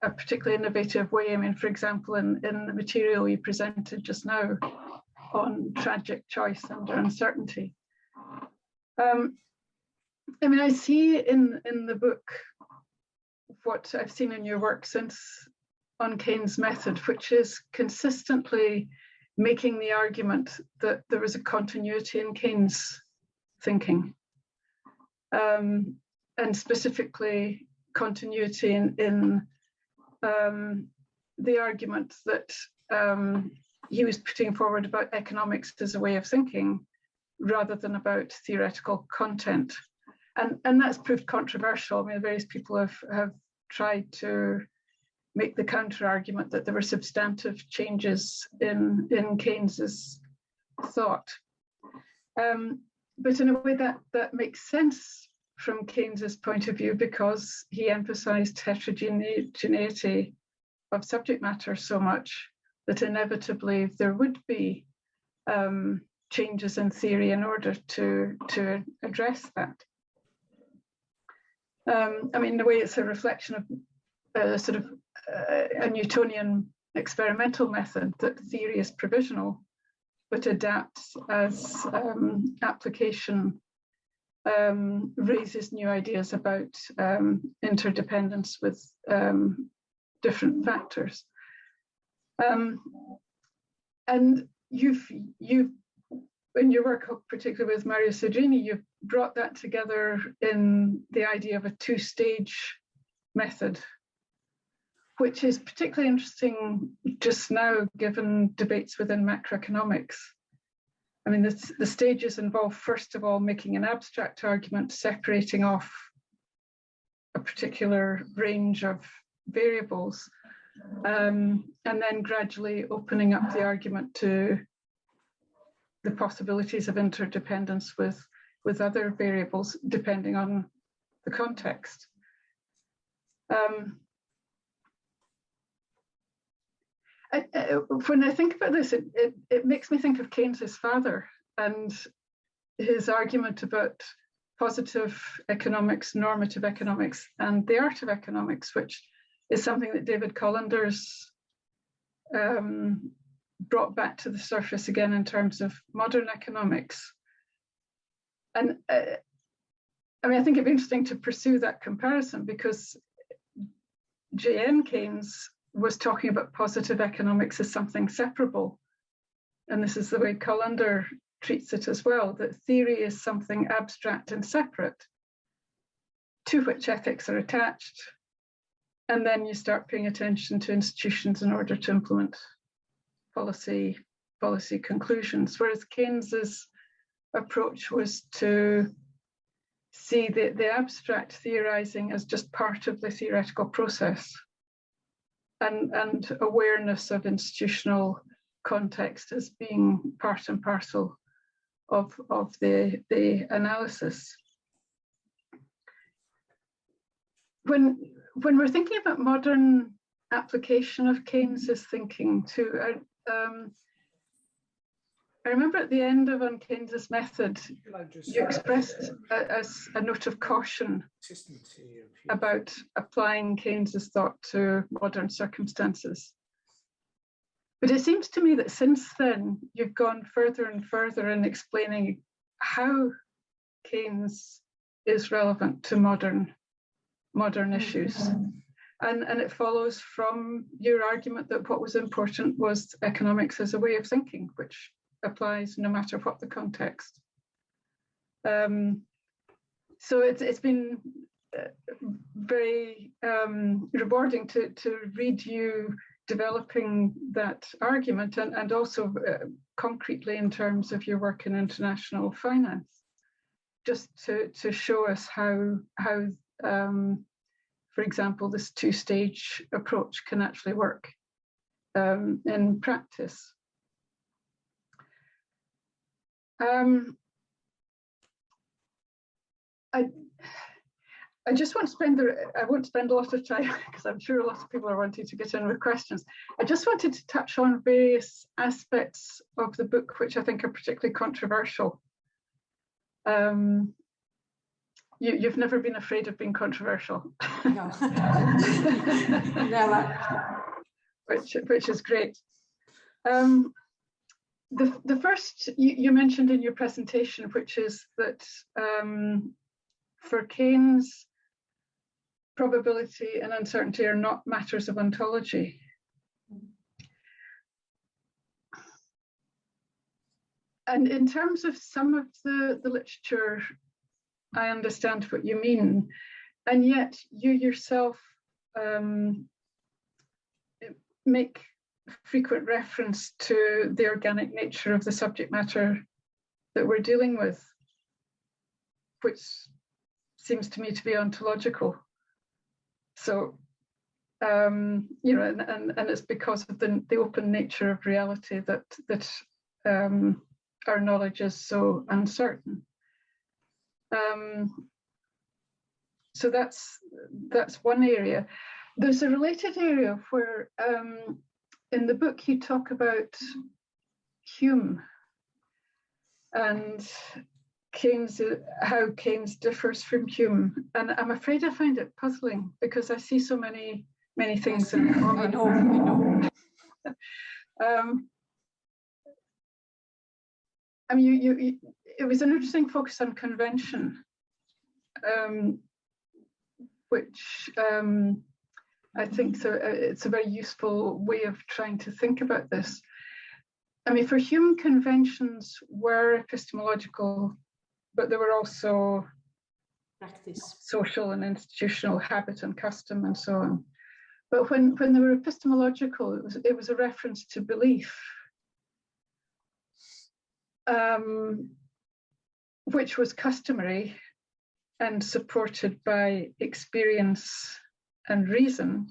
a particularly innovative way. I mean, for example, in the material you presented just now on tragic choice under uncertainty. I mean, I see in the book what I've seen in your work since on Keynes' method, which is consistently making the argument that there was a continuity in Keynes' thinking, and specifically continuity in the argument that he was putting forward about economics as a way of thinking rather than about theoretical content. And that's proved controversial. I mean, various people have tried to make the counter argument that there were substantive changes in Keynes's thought. But in a way that makes sense from Keynes's point of view, because he emphasized heterogeneity of subject matter so much that inevitably there would be changes in theory in order to address that. I mean, the way it's a reflection of sort of a Newtonian experimental method, that theory is provisional, but adapts as application raises new ideas about interdependence with different factors. And you've in your work, particularly with Mario Soggini, you've brought that together in the idea of a two-stage method, which is particularly interesting just now, given debates within macroeconomics. I mean, the stages involve, first of all, making an abstract argument, separating off a particular range of variables, and then gradually opening up the argument to the possibilities of interdependence with other variables, depending on the context. When I think about this, it makes me think of Keynes's father and his argument about positive economics, normative economics, and the art of economics, which is something that David Collander's brought back to the surface again in terms of modern economics. And I mean, I think it'd be interesting to pursue that comparison, because J.N. Keynes was talking about positive economics as something separable. And this is the way Collander treats it as well, that theory is something abstract and separate to which ethics are attached. And then you start paying attention to institutions in order to implement policy conclusions. Whereas Keynes's approach was to see the abstract theorizing as just part of the theoretical process, and awareness of institutional context as being part and parcel of the analysis. When we're thinking about modern application of Keynes's thinking to, I remember at the end of On Keynes's Method, you expressed as a note of caution about applying Keynes's thought to modern circumstances. But it seems to me that since then, you've gone further and further in explaining how Keynes is relevant to modern issues. And it follows from your argument that what was important was economics as a way of thinking, which applies no matter what the context. So it's been very rewarding to read you developing that argument, and also concretely in terms of your work in international finance, just to show us how for example, this two-stage approach can actually work in practice. I just want to I won't spend a lot of time because I'm sure a lot of people are wanting to get in with questions. I just wanted to touch on various aspects of the book which I think are particularly controversial. You've never been afraid of being controversial. No, never. Which is great. The first you mentioned in your presentation, which is that for Keynes, probability and uncertainty are not matters of ontology. And in terms of some of the literature, I understand what you mean, and yet you yourself make frequent reference to the organic nature of the subject matter that we're dealing with, which seems to me to be ontological. So, you know, and it's because of the open nature of reality that our knowledge is so uncertain. So that's one area. There's a related area where in the book you talk about Hume and Keynes, how Keynes differs from Hume, and I'm afraid I find it puzzling because I see so many things in common. I know. I mean, it was an interesting focus on convention, which I think it's a very useful way of trying to think about this. I mean, for Hume, conventions were epistemological, but they were also Practice. Social and institutional habit and custom and so on. But when they were epistemological, it was a reference to belief, which was customary and supported by experience and reason.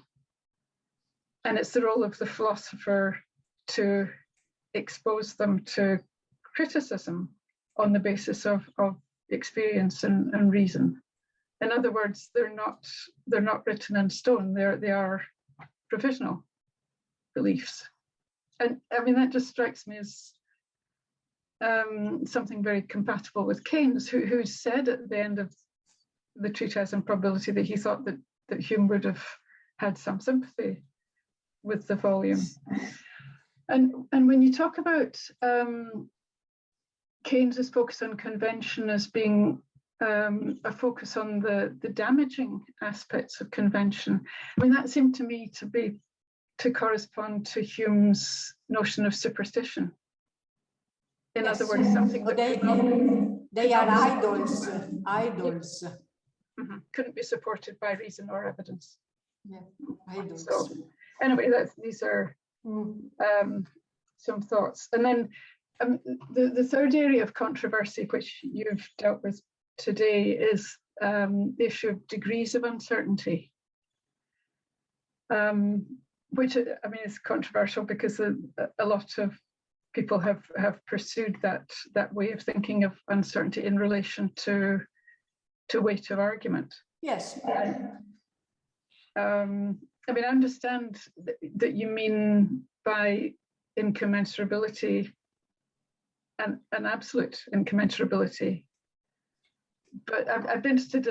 And it's the role of the philosopher to expose them to criticism on the basis of experience and reason. In other words, they're not written in stone. They are provisional beliefs. And I mean, that just strikes me as something very compatible with Keynes, who said at the end of the treatise on probability that he thought that Hume would have had some sympathy with the volume. And when you talk about Keynes's focus on convention as being a focus on the damaging aspects of convention, I mean, that seemed to me to correspond to Hume's notion of superstition. In Yes. other words, something that they are idols. Idols. Couldn't be supported by reason or evidence. Yeah, idols. So anyway, these are some thoughts. And then the third area of controversy, which you've dealt with today, is the issue of degrees of uncertainty, which I mean is controversial because a lot of people have pursued that way of thinking of uncertainty in relation to weight of argument. Yes. I mean, I understand that you mean by incommensurability an absolute incommensurability, but I'd be interested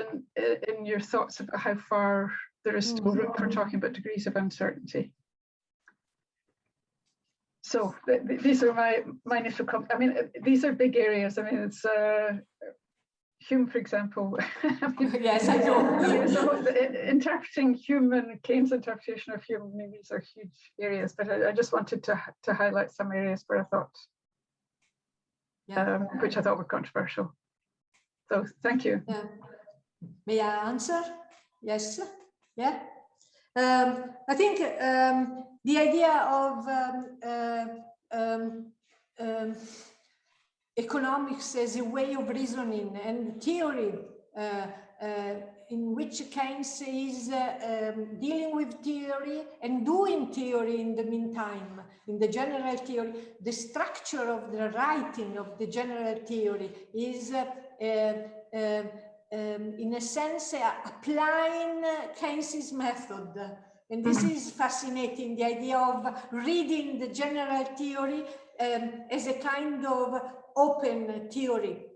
in your thoughts about how far there is still room for talking about degrees of uncertainty. So these are my initial comments. I mean, these are big areas. I mean, it's Hume, for example. I mean, yes, I know. So interpreting Hume and Keynes' interpretation of Hume, I mean, these are huge areas, but I just wanted to highlight some areas where I thought, which I thought were controversial. So thank you. Yeah. May I answer? Yes. Yeah. I think the idea of economics as a way of reasoning and theory in which Keynes is dealing with theory and doing theory in the meantime, in the general theory, the structure of the writing of the general theory is in a sense applying Keynes's method. And this is fascinating, the idea of reading the general theory as a kind of open theory.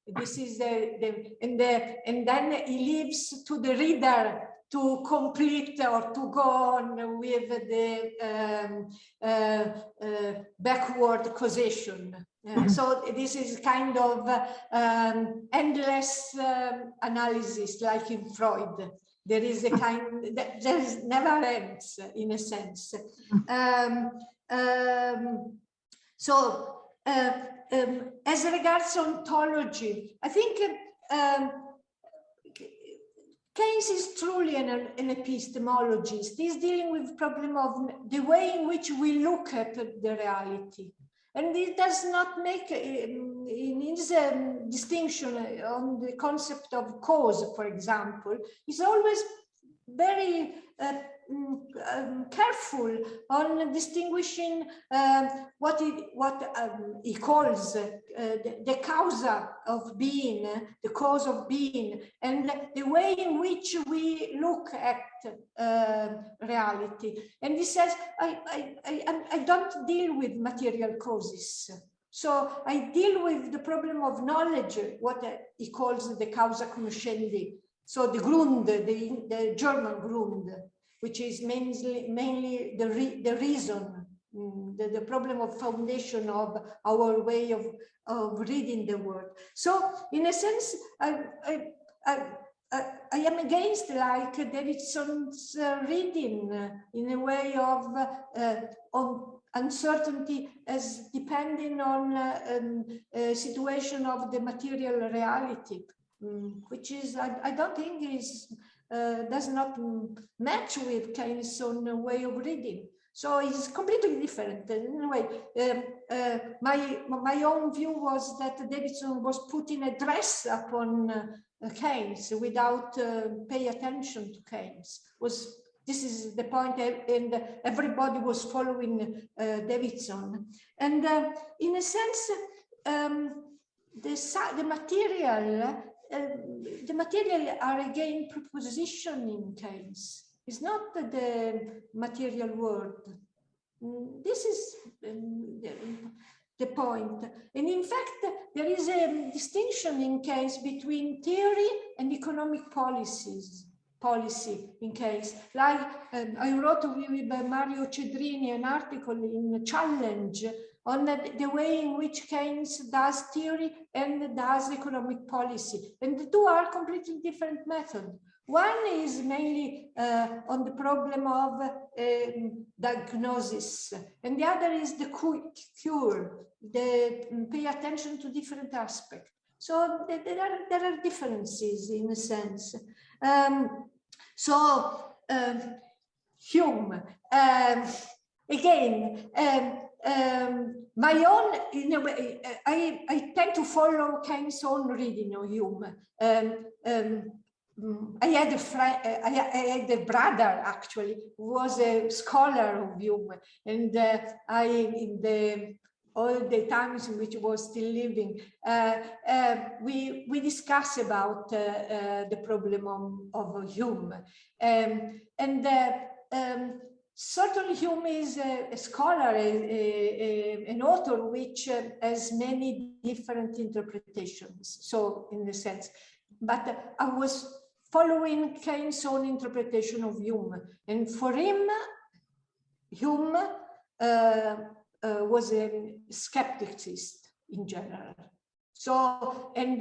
This is and then he leaves to the reader to complete or to go on with the backward causation. So this is kind of endless analysis, like in Freud. There is a kind that never ends, in a sense. As regards ontology, I think Keynes is truly an epistemologist. He's dealing with the problem of the way in which we look at the reality. And he does not make, in his distinction on the concept of cause, for example, he's always very careful on distinguishing what he calls the causa of being, the cause of being, and the way in which we look at reality. And he says, I don't deal with material causes. So I deal with the problem of knowledge, what he calls the causa conoscendi. So the Grund, the German Grund, which is mainly the reason, the problem of foundation of our way of reading the world. So in a sense, I am against like Davidson's reading in a way of uncertainty as depending on a situation of the material reality, which is, I don't think is, does not match with Keynes' own way of reading. So it's completely different. Anyway, my own view was that Davidson was putting a dress upon Keynes without pay attention to Keynes. This is the point, and everybody was following Davidson. And in a sense, the material are again proposition in Keynes. It's not the material world. This is the point. And in fact, there is a distinction in Keynes between theory and economic policy in Keynes. Like I wrote with Mario Cedrini an article in Challenge on the way in which Keynes does theory and does economic policy. And the two are completely different methods. One is mainly on the problem of diagnosis, and the other is the cure, pay attention to different aspects. So there are differences in a sense. Hume, again, my own, in a way, I tend to follow Keynes' own reading of Hume. I had a friend, I had a brother actually who was a scholar of Hume, and in all the times in which he was still living, we discuss about the problem of Hume, certainly Hume is a scholar, an author which has many different interpretations. So in a sense, but I was following Keynes' own interpretation of Hume, and for him, Hume was a skepticist in general. So, and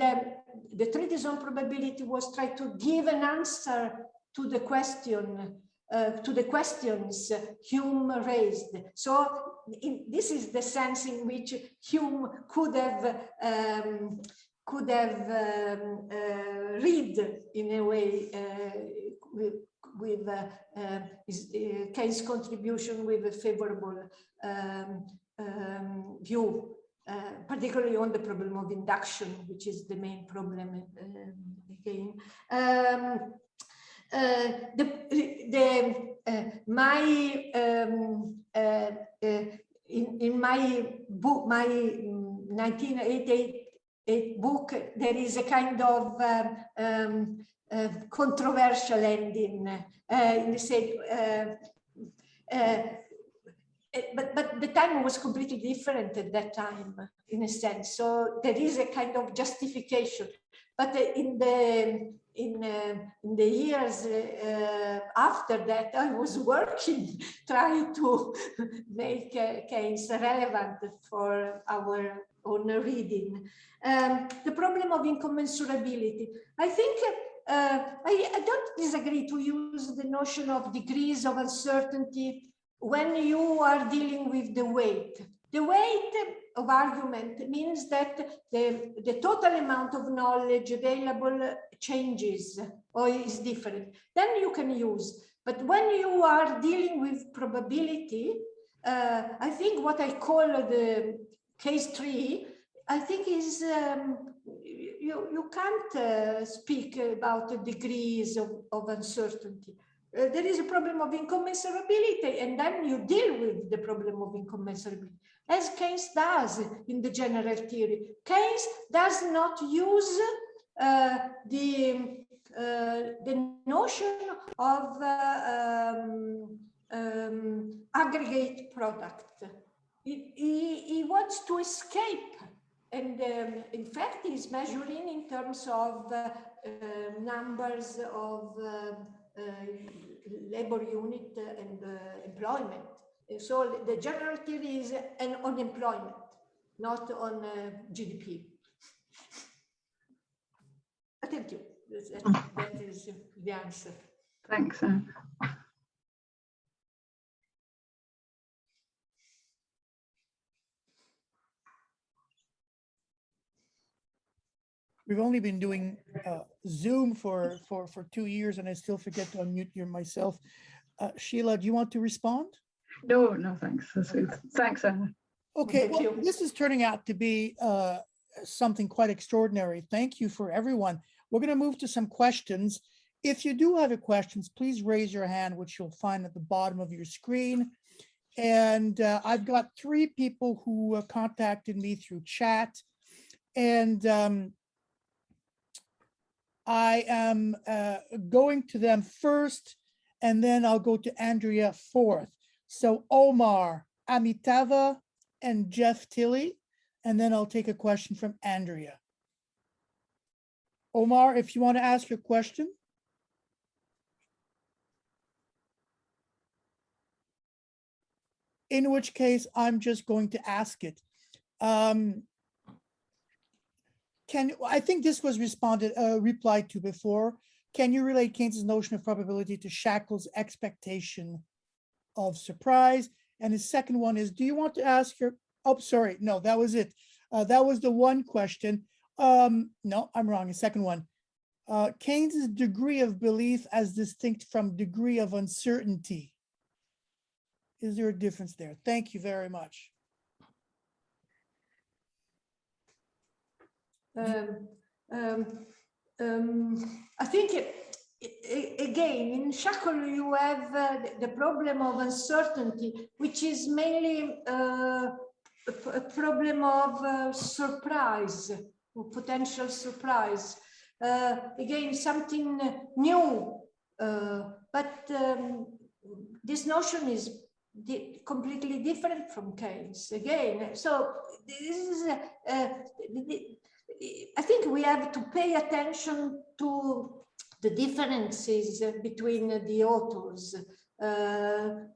the treatise on probability was trying to give an answer to the question, to the questions Hume raised. So, this is the sense in which Hume could have read in a way with his Keynes' contribution with a favorable view, particularly on the problem of induction, which is the main problem again. In my book, my 1988 book, there is a kind of controversial ending in the same, but the time was completely different at that time, in a sense. So there is a kind of justification. But in the years after that, I was working, trying to make Keynes relevant for our own reading. The problem of incommensurability. I think I don't disagree to use the notion of degrees of uncertainty when you are dealing with the weight. The weight of argument means that the total amount of knowledge available changes or is different. Then you can use. But when you are dealing with probability, I think what I call the case tree, I think is you can't speak about the degrees of uncertainty. There is a problem of incommensurability, and then you deal with the problem of incommensurability, as Keynes does in the general theory. Keynes does not use the notion of aggregate product. He wants to escape, and in fact, he's measuring in terms of numbers of labor unit and employment. So the general theory is on unemployment, not on GDP. Thank you. That is the answer. Thanks. We've only been doing Zoom for 2 years, and I still forget to unmute myself. Sheila, do you want to respond? No, thanks. Thanks, Anna. Okay, well, this is turning out to be something quite extraordinary. Thank you for everyone. We're going to move to some questions. If you do have any questions, please raise your hand, which you'll find at the bottom of your screen. And I've got 3 people who contacted me through chat. And I am going to them first, and then I'll go to Andrea fourth. So Omar, Amitava, and Jeff Tilley, and then I'll take a question from Andrea. Omar, if you want to ask your question. In which case, I'm just going to ask it. I think this was replied to before. Can you relate Keynes' notion of probability to Shackle's expectation of surprise? And his second one is, do you want to ask your, oh, sorry, no, that was it. That was the one question. No, I'm wrong, the second one. Keynes' degree of belief as distinct from degree of uncertainty. Is there a difference there? Thank you very much. I think again in Shackle you have the problem of uncertainty, which is mainly a problem of surprise or potential surprise. Again, something new, but this notion is completely different from Keynes again. So this is, I think we have to pay attention to the differences between the authors. I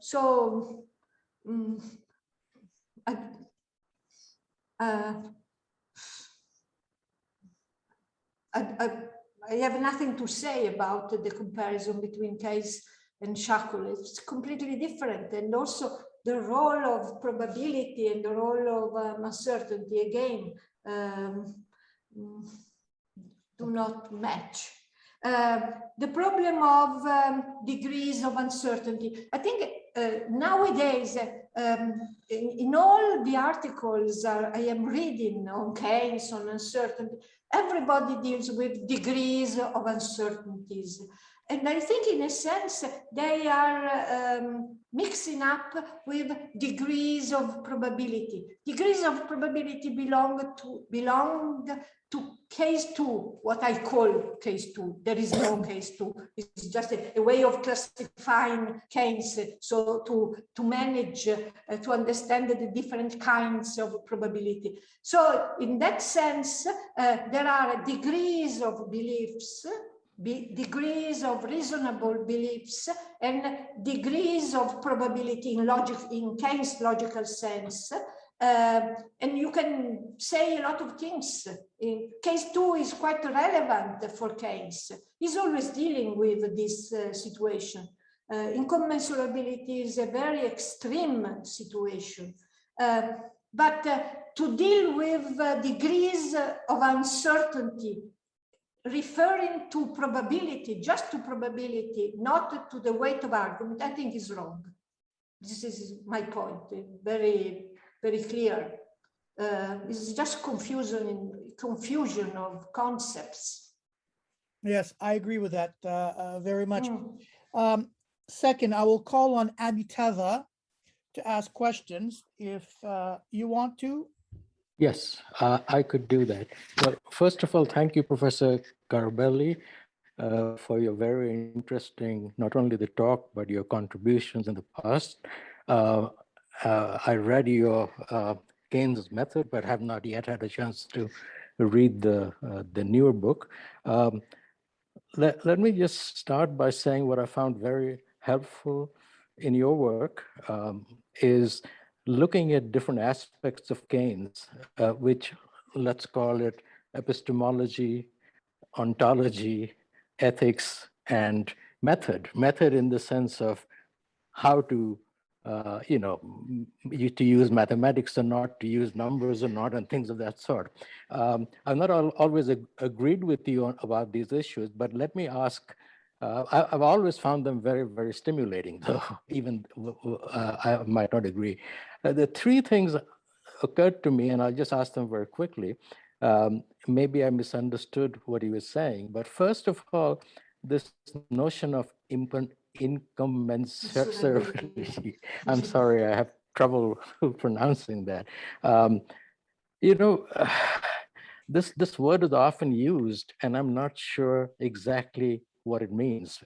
have nothing to say about the comparison between Keynes and Shackle. It's completely different. And also the role of probability and the role of uncertainty, again, do not match. The problem of degrees of uncertainty. I think nowadays, in all the articles I am reading on Keynes, on uncertainty, everybody deals with degrees of uncertainties. And I think in a sense, they are mixing up with degrees of probability. Degrees of probability belong to case 2, what I call case 2. There is no case 2. It's just a way of classifying Keynes, so to manage, to understand the different kinds of probability. So in that sense, there are degrees of beliefs, degrees of reasonable beliefs, and degrees of probability in logic, in Keynes' logical sense. And you can say a lot of things. Case 2 is quite relevant for Keynes. He's always dealing with this situation. Incommensurability is a very extreme situation. But to deal with degrees of uncertainty, referring to probability, just to probability, not to the weight of argument, I think is wrong. This is my point, very, very clear. It's just confusion of concepts. Yes, I agree with that very much. Second, I will call on Abitava to ask questions if you want to. Yes, I could do that. Well, first of all, thank you, Professor Carabelli, for your very interesting, not only the talk, but your contributions in the past. I read your Keynes method, but have not yet had a chance to read the newer book. Let me just start by saying what I found very helpful in your work is looking at different aspects of Keynes, which let's call it epistemology, ontology, ethics, and method. Method in the sense of how to, to use mathematics or not, to use numbers or not, and things of that sort. I've not always agreed with you about these issues, but let me ask, I've always found them very, very stimulating, though even I might not agree. The three things occurred to me, and I'll just ask them very quickly. Maybe I misunderstood what he was saying, but first of all, this notion of incommensurability. I'm sorry, I have trouble pronouncing that. This word is often used, and I'm not sure exactly what it means.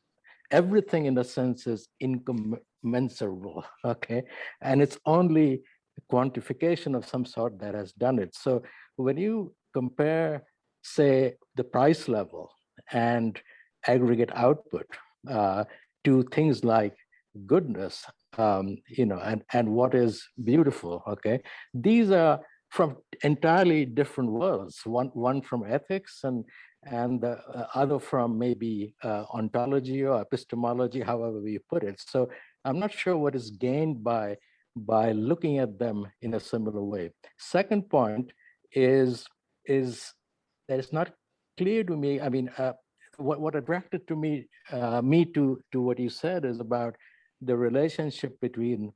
Everything in a sense is incommensurable, okay? And it's only quantification of some sort that has done it. So when you compare, say, the price level and aggregate output to things like goodness, and what is beautiful, okay? These are from entirely different worlds, one from ethics and the other from maybe ontology or epistemology, however we put it. So I'm not sure what is gained by looking at them in a similar way. Second point is that it's not clear to me. I mean, what attracted to me to what you said is about the relationship between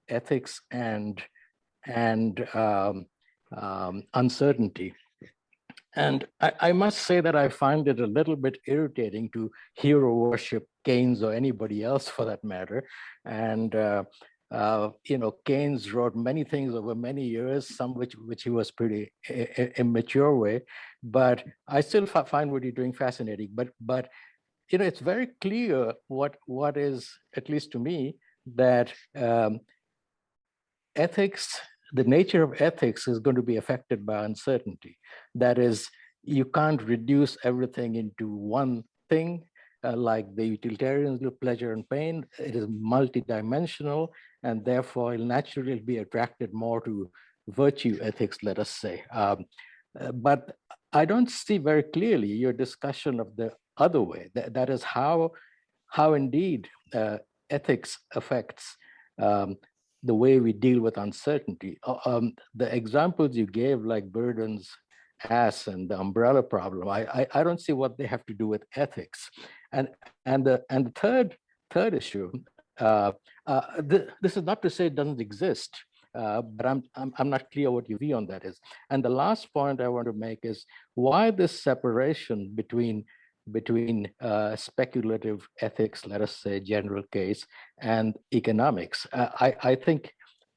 ethics and uncertainty. And I must say that I find it a little bit irritating to hero worship Keynes or anybody else for that matter. And Keynes wrote many things over many years, some which he was pretty immature way, but I still find what you're doing fascinating. But it's very clear what is, at least to me, that ethics, the nature of ethics is going to be affected by uncertainty. That is, you can't reduce everything into one thing, like the utilitarians do pleasure and pain. It is multidimensional, and therefore it'll naturally be attracted more to virtue ethics, let us say. But I don't see very clearly your discussion of the other way. That is how indeed ethics affects the way we deal with uncertainty. The examples you gave, like Burden's ass and the umbrella problem, I don't see what they have to do with ethics. And the third issue, this is not to say it doesn't exist, but I'm not clear what your view on that is. And the last point I want to make is why this separation between speculative ethics, let us say general case, and economics. I think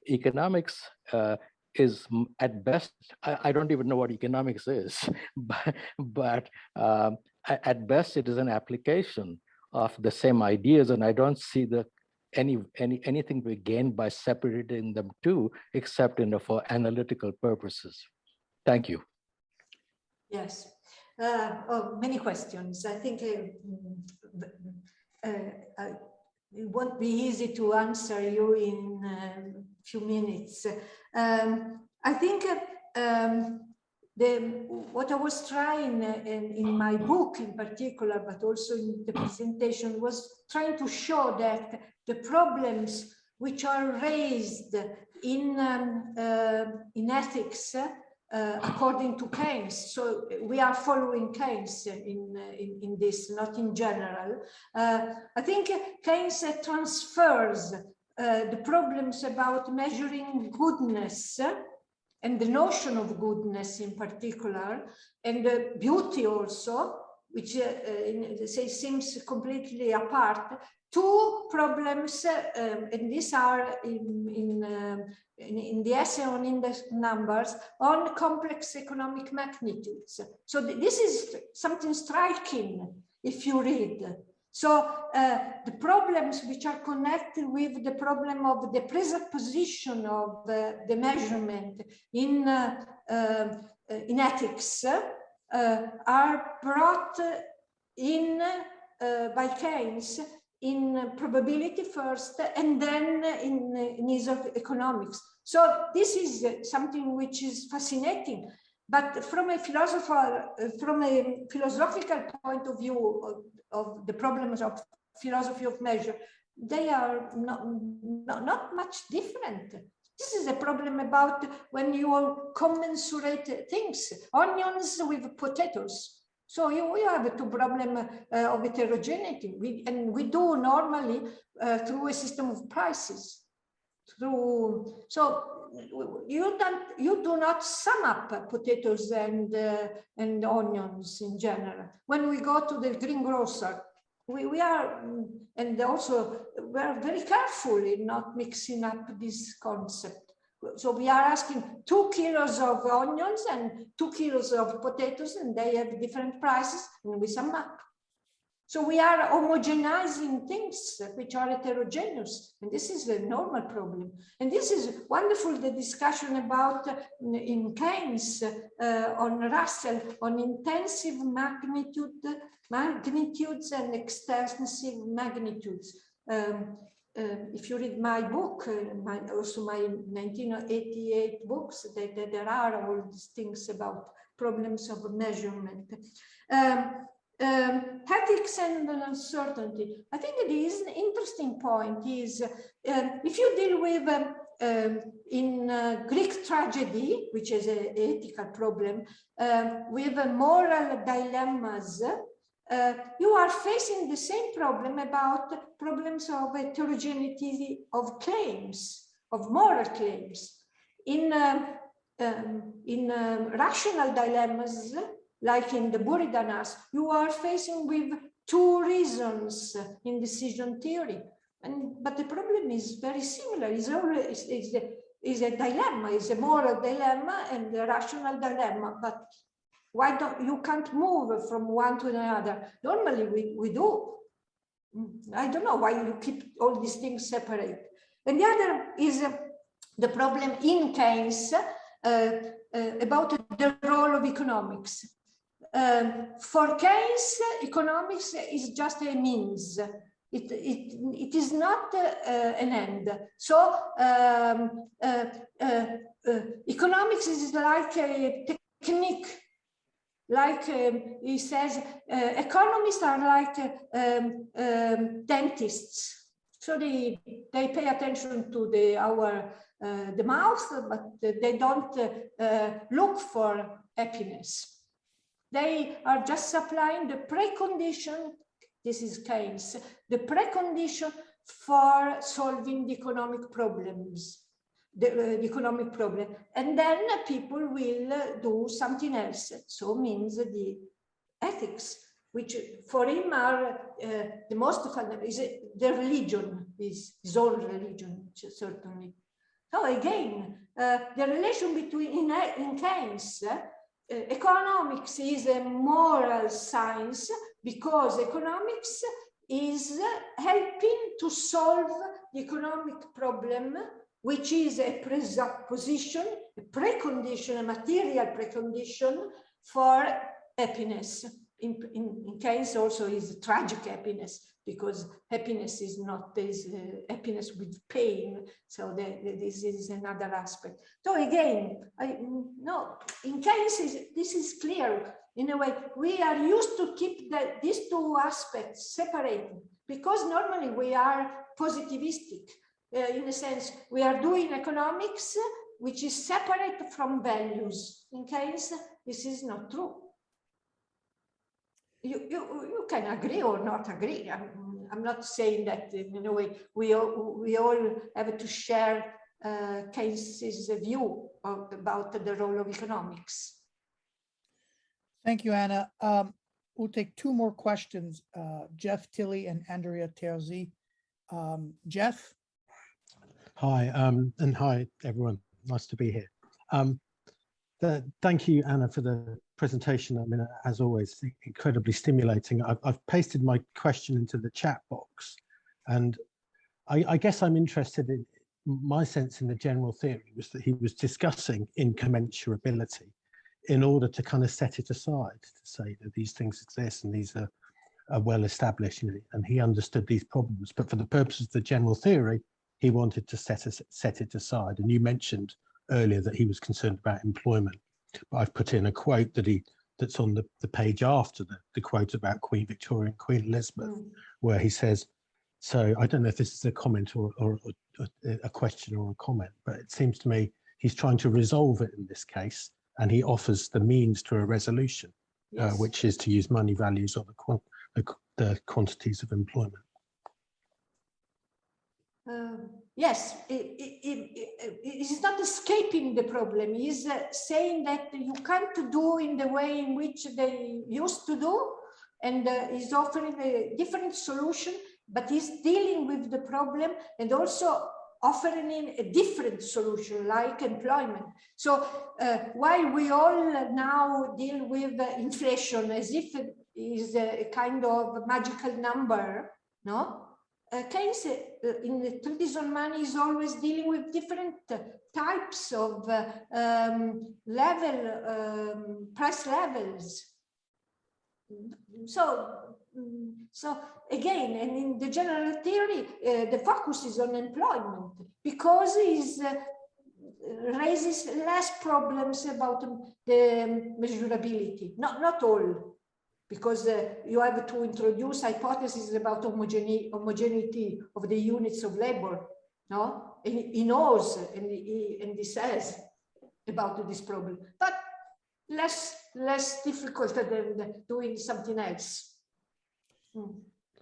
economics is at best, I don't even know what economics is, but at best it is an application of the same ideas, and I don't see anything to gain by separating them two, except for analytical purposes. Thank you. Yes. Many questions. I think it won't be easy to answer you in a few minutes. I think what I was trying in my book in particular, but also in the presentation, was trying to show that the problems which are raised in ethics according to Keynes, so we are following Keynes in this, not in general. I think Keynes transfers the problems about measuring goodness and the notion of goodness in particular, and beauty also, which seems completely apart, two problems, and these are in the essay on index numbers, on complex economic magnitudes. So this is something striking if you read. So the problems which are connected with the problem of the presupposition of the measurement in ethics are brought in by Keynes in probability first, and then in his economics. So this is something which is fascinating. But from a philosophical point of view of the problems of philosophy of measure, they are not much different. This is a problem about when you commensurate things, onions with potatoes. So you have two problems of heterogeneity, and we do normally through a system of prices. So you do not sum up potatoes and onions in general. When we go to the greengrocer, we are, and also we are very careful in not mixing up this concept. So we are asking 2 kilos of onions and 2 kilos of potatoes, and they have different prices, and we sum up. So we are homogenizing things which are heterogeneous, and this is a normal problem. And this is wonderful, the discussion about in Keynes on Russell, on intensive magnitudes and extensive magnitudes. If you read my book, also my 1988 books, there are all these things about problems of measurement. Ethics and uncertainty. I think it is an interesting point is if you deal with in Greek tragedy, which is an ethical problem, with moral dilemmas, you are facing the same problem about problems of heterogeneity of claims, of moral claims. In rational dilemmas, like in the Buridanas, you are facing with two reasons in decision theory. But the problem is very similar. Is a dilemma, is a moral dilemma and a rational dilemma. But why don't you can't move from one to another? Normally we do. I don't know why you keep all these things separate. And the other is the problem in Keynes about the role of economics. For Keynes, economics is just a means. It is not an end. So economics is like a technique. Like he says, economists are like dentists. So they pay attention to the mouth, but they don't look for happiness. They are just supplying the precondition. This is Keynes, the precondition for solving the economic problems, the economic problem. And then people will do something else. So means the ethics, which for him are the most fundamental, is the religion, his own religion, certainly. So again, the relation between, in Keynes, economics is a moral science, because economics is helping to solve the economic problem, which is a presupposition, a precondition, a material precondition for happiness. In Keynes also is tragic happiness, because happiness is not happiness with pain. So this is another aspect. So again, in Keynes this is clear. In a way, we are used to keep these two aspects separated, because normally we are positivistic. In a sense, we are doing economics, which is separate from values. In Keynes, this is not true. You can agree or not agree. I'm not saying that in a way we all have to share Keynes's view about the role of economics. Thank you, Anna. We'll take two more questions, Jeff Tilley and Andrea Terzi. Jeff? Hi, and hi, everyone. Nice to be here. Thank you, Anna, for the presentation. I mean, as always, incredibly stimulating. I've pasted my question into the chat box, and I guess I'm interested in, my sense in the general theory was that he was discussing incommensurability in order to kind of set it aside, to say that these things exist and these are well established, and he understood these problems. But for the purposes of the general theory, he wanted to set it aside. And you mentioned earlier that he was concerned about employment. But I've put in a quote that's on the page after the quote about Queen Victoria and Queen Elizabeth, where he says, so I don't know if this is a comment or a question or a comment, but it seems to me he's trying to resolve it in this case, and he offers the means to a resolution, yes. Which is to use money values or the quantities of employment. Yes, it's not escaping the problem. It's saying that you can't do in the way in which they used to do, and is offering a different solution, but is dealing with the problem and also offering in a different solution like employment. So while we all now deal with inflation as if it is a kind of magical number, no? Keynes in the treatise on money is always dealing with different types of price levels. So again, and in the general theory, the focus is on employment, because it raises less problems about the measurability. Not all. Because you have to introduce hypotheses about homogeneity of the units of labor, no? And he knows and he says about this problem, but less difficult than doing something else.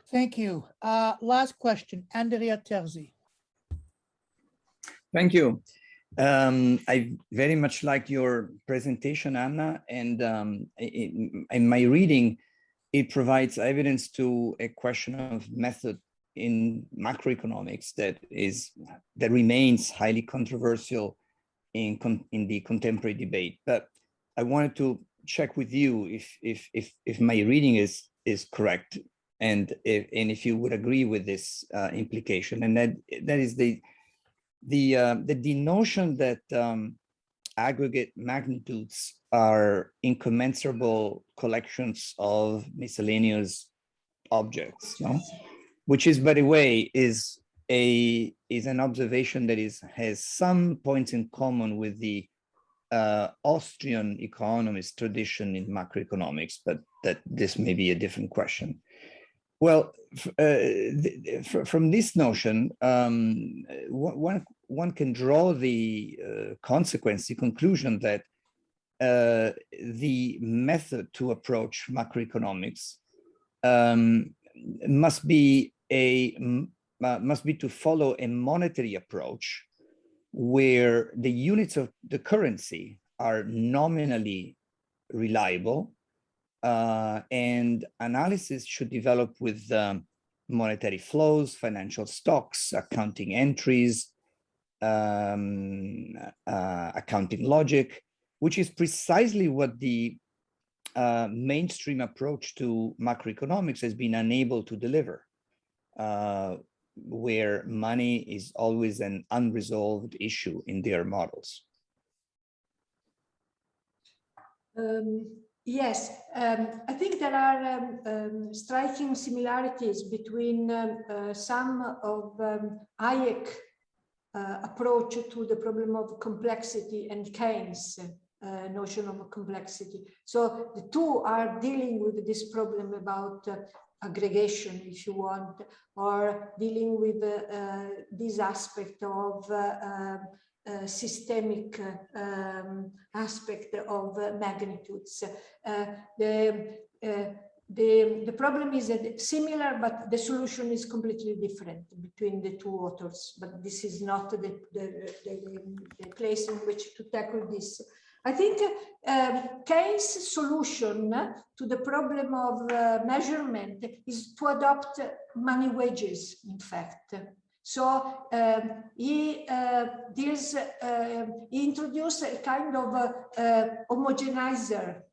Thank you. Last question, Andrea Terzi. Thank you. I very much liked your presentation, Anna, and in my reading, it provides evidence to a question of method in macroeconomics that remains highly controversial in the contemporary debate. But I wanted to check with you if my reading is correct, and if you would agree with this implication, and that is the notion that aggregate magnitudes are incommensurable collections of miscellaneous objects, no? Which is, by the way, is an observation that has some points in common with the Austrian economist tradition in macroeconomics, but that this may be a different question. Well, from this notion, one can draw the conclusion that the method to approach macroeconomics must be to follow a monetary approach where the units of the currency are nominally reliable, and analysis should develop with monetary flows, financial stocks, accounting entries, accounting logic, which is precisely what the mainstream approach to macroeconomics has been unable to deliver, where money is always an unresolved issue in their models. Yes, I think there are striking similarities between some of Hayek approach to the problem of complexity and Keynes notion of complexity. So the two are dealing with this problem about aggregation, if you want, or dealing with this aspect of systemic aspect of magnitudes. The problem is similar, but the solution is completely different between the two authors. But this is not the place in which to tackle this. I think Keynes' solution to the problem of measurement is to adopt money wages, in fact. So he introduced a kind of homogenizer,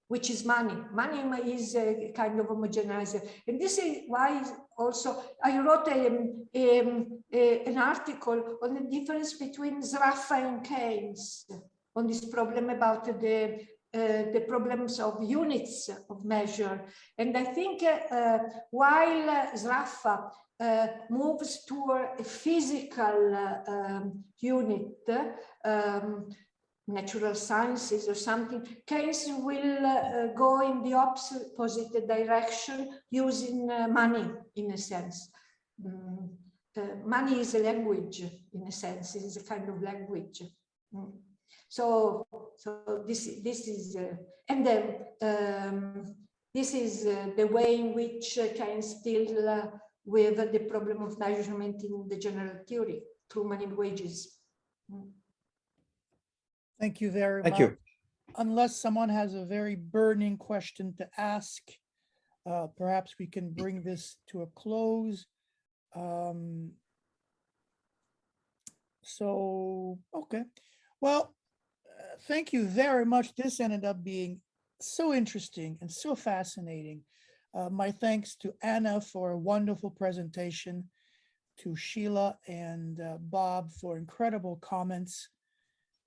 which is money. Money is a kind of homogenizer. And this is why also I wrote an article on the difference between Sraffa and Keynes on this problem about the problems of units of measure. And I think while Sraffa moves toward a physical unit, natural sciences or something, Keynes will go in the opposite direction using money in a sense. Money is a language in a sense, it is a kind of language. So this is and then this is the way in which Keynes deal with the problem of measurement in the general theory through money wages. Thank you very much. Thank you. Unless someone has a very burning question to ask, perhaps we can bring this to a close. Okay. Well, thank you very much. This ended up being so interesting and so fascinating. My thanks to Anna for a wonderful presentation, to Sheila and Bob for incredible comments,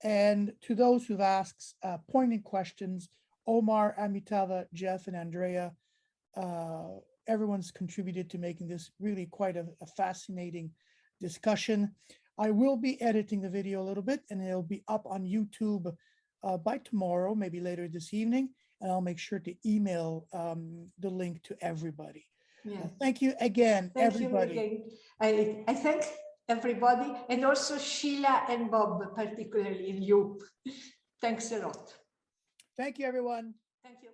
and to those who've asked poignant questions, Omar, Amitava, Jeff, and Andrea. Everyone's contributed to making this really quite a fascinating discussion. I will be editing the video a little bit, and it'll be up on YouTube by tomorrow, maybe later this evening, and I'll make sure to email the link to everybody. Yeah. Thank you again, everybody. Thank you again. I thank everybody, and also Sheila and Bob, particularly you. Thanks a lot. Thank you, everyone. Thank you.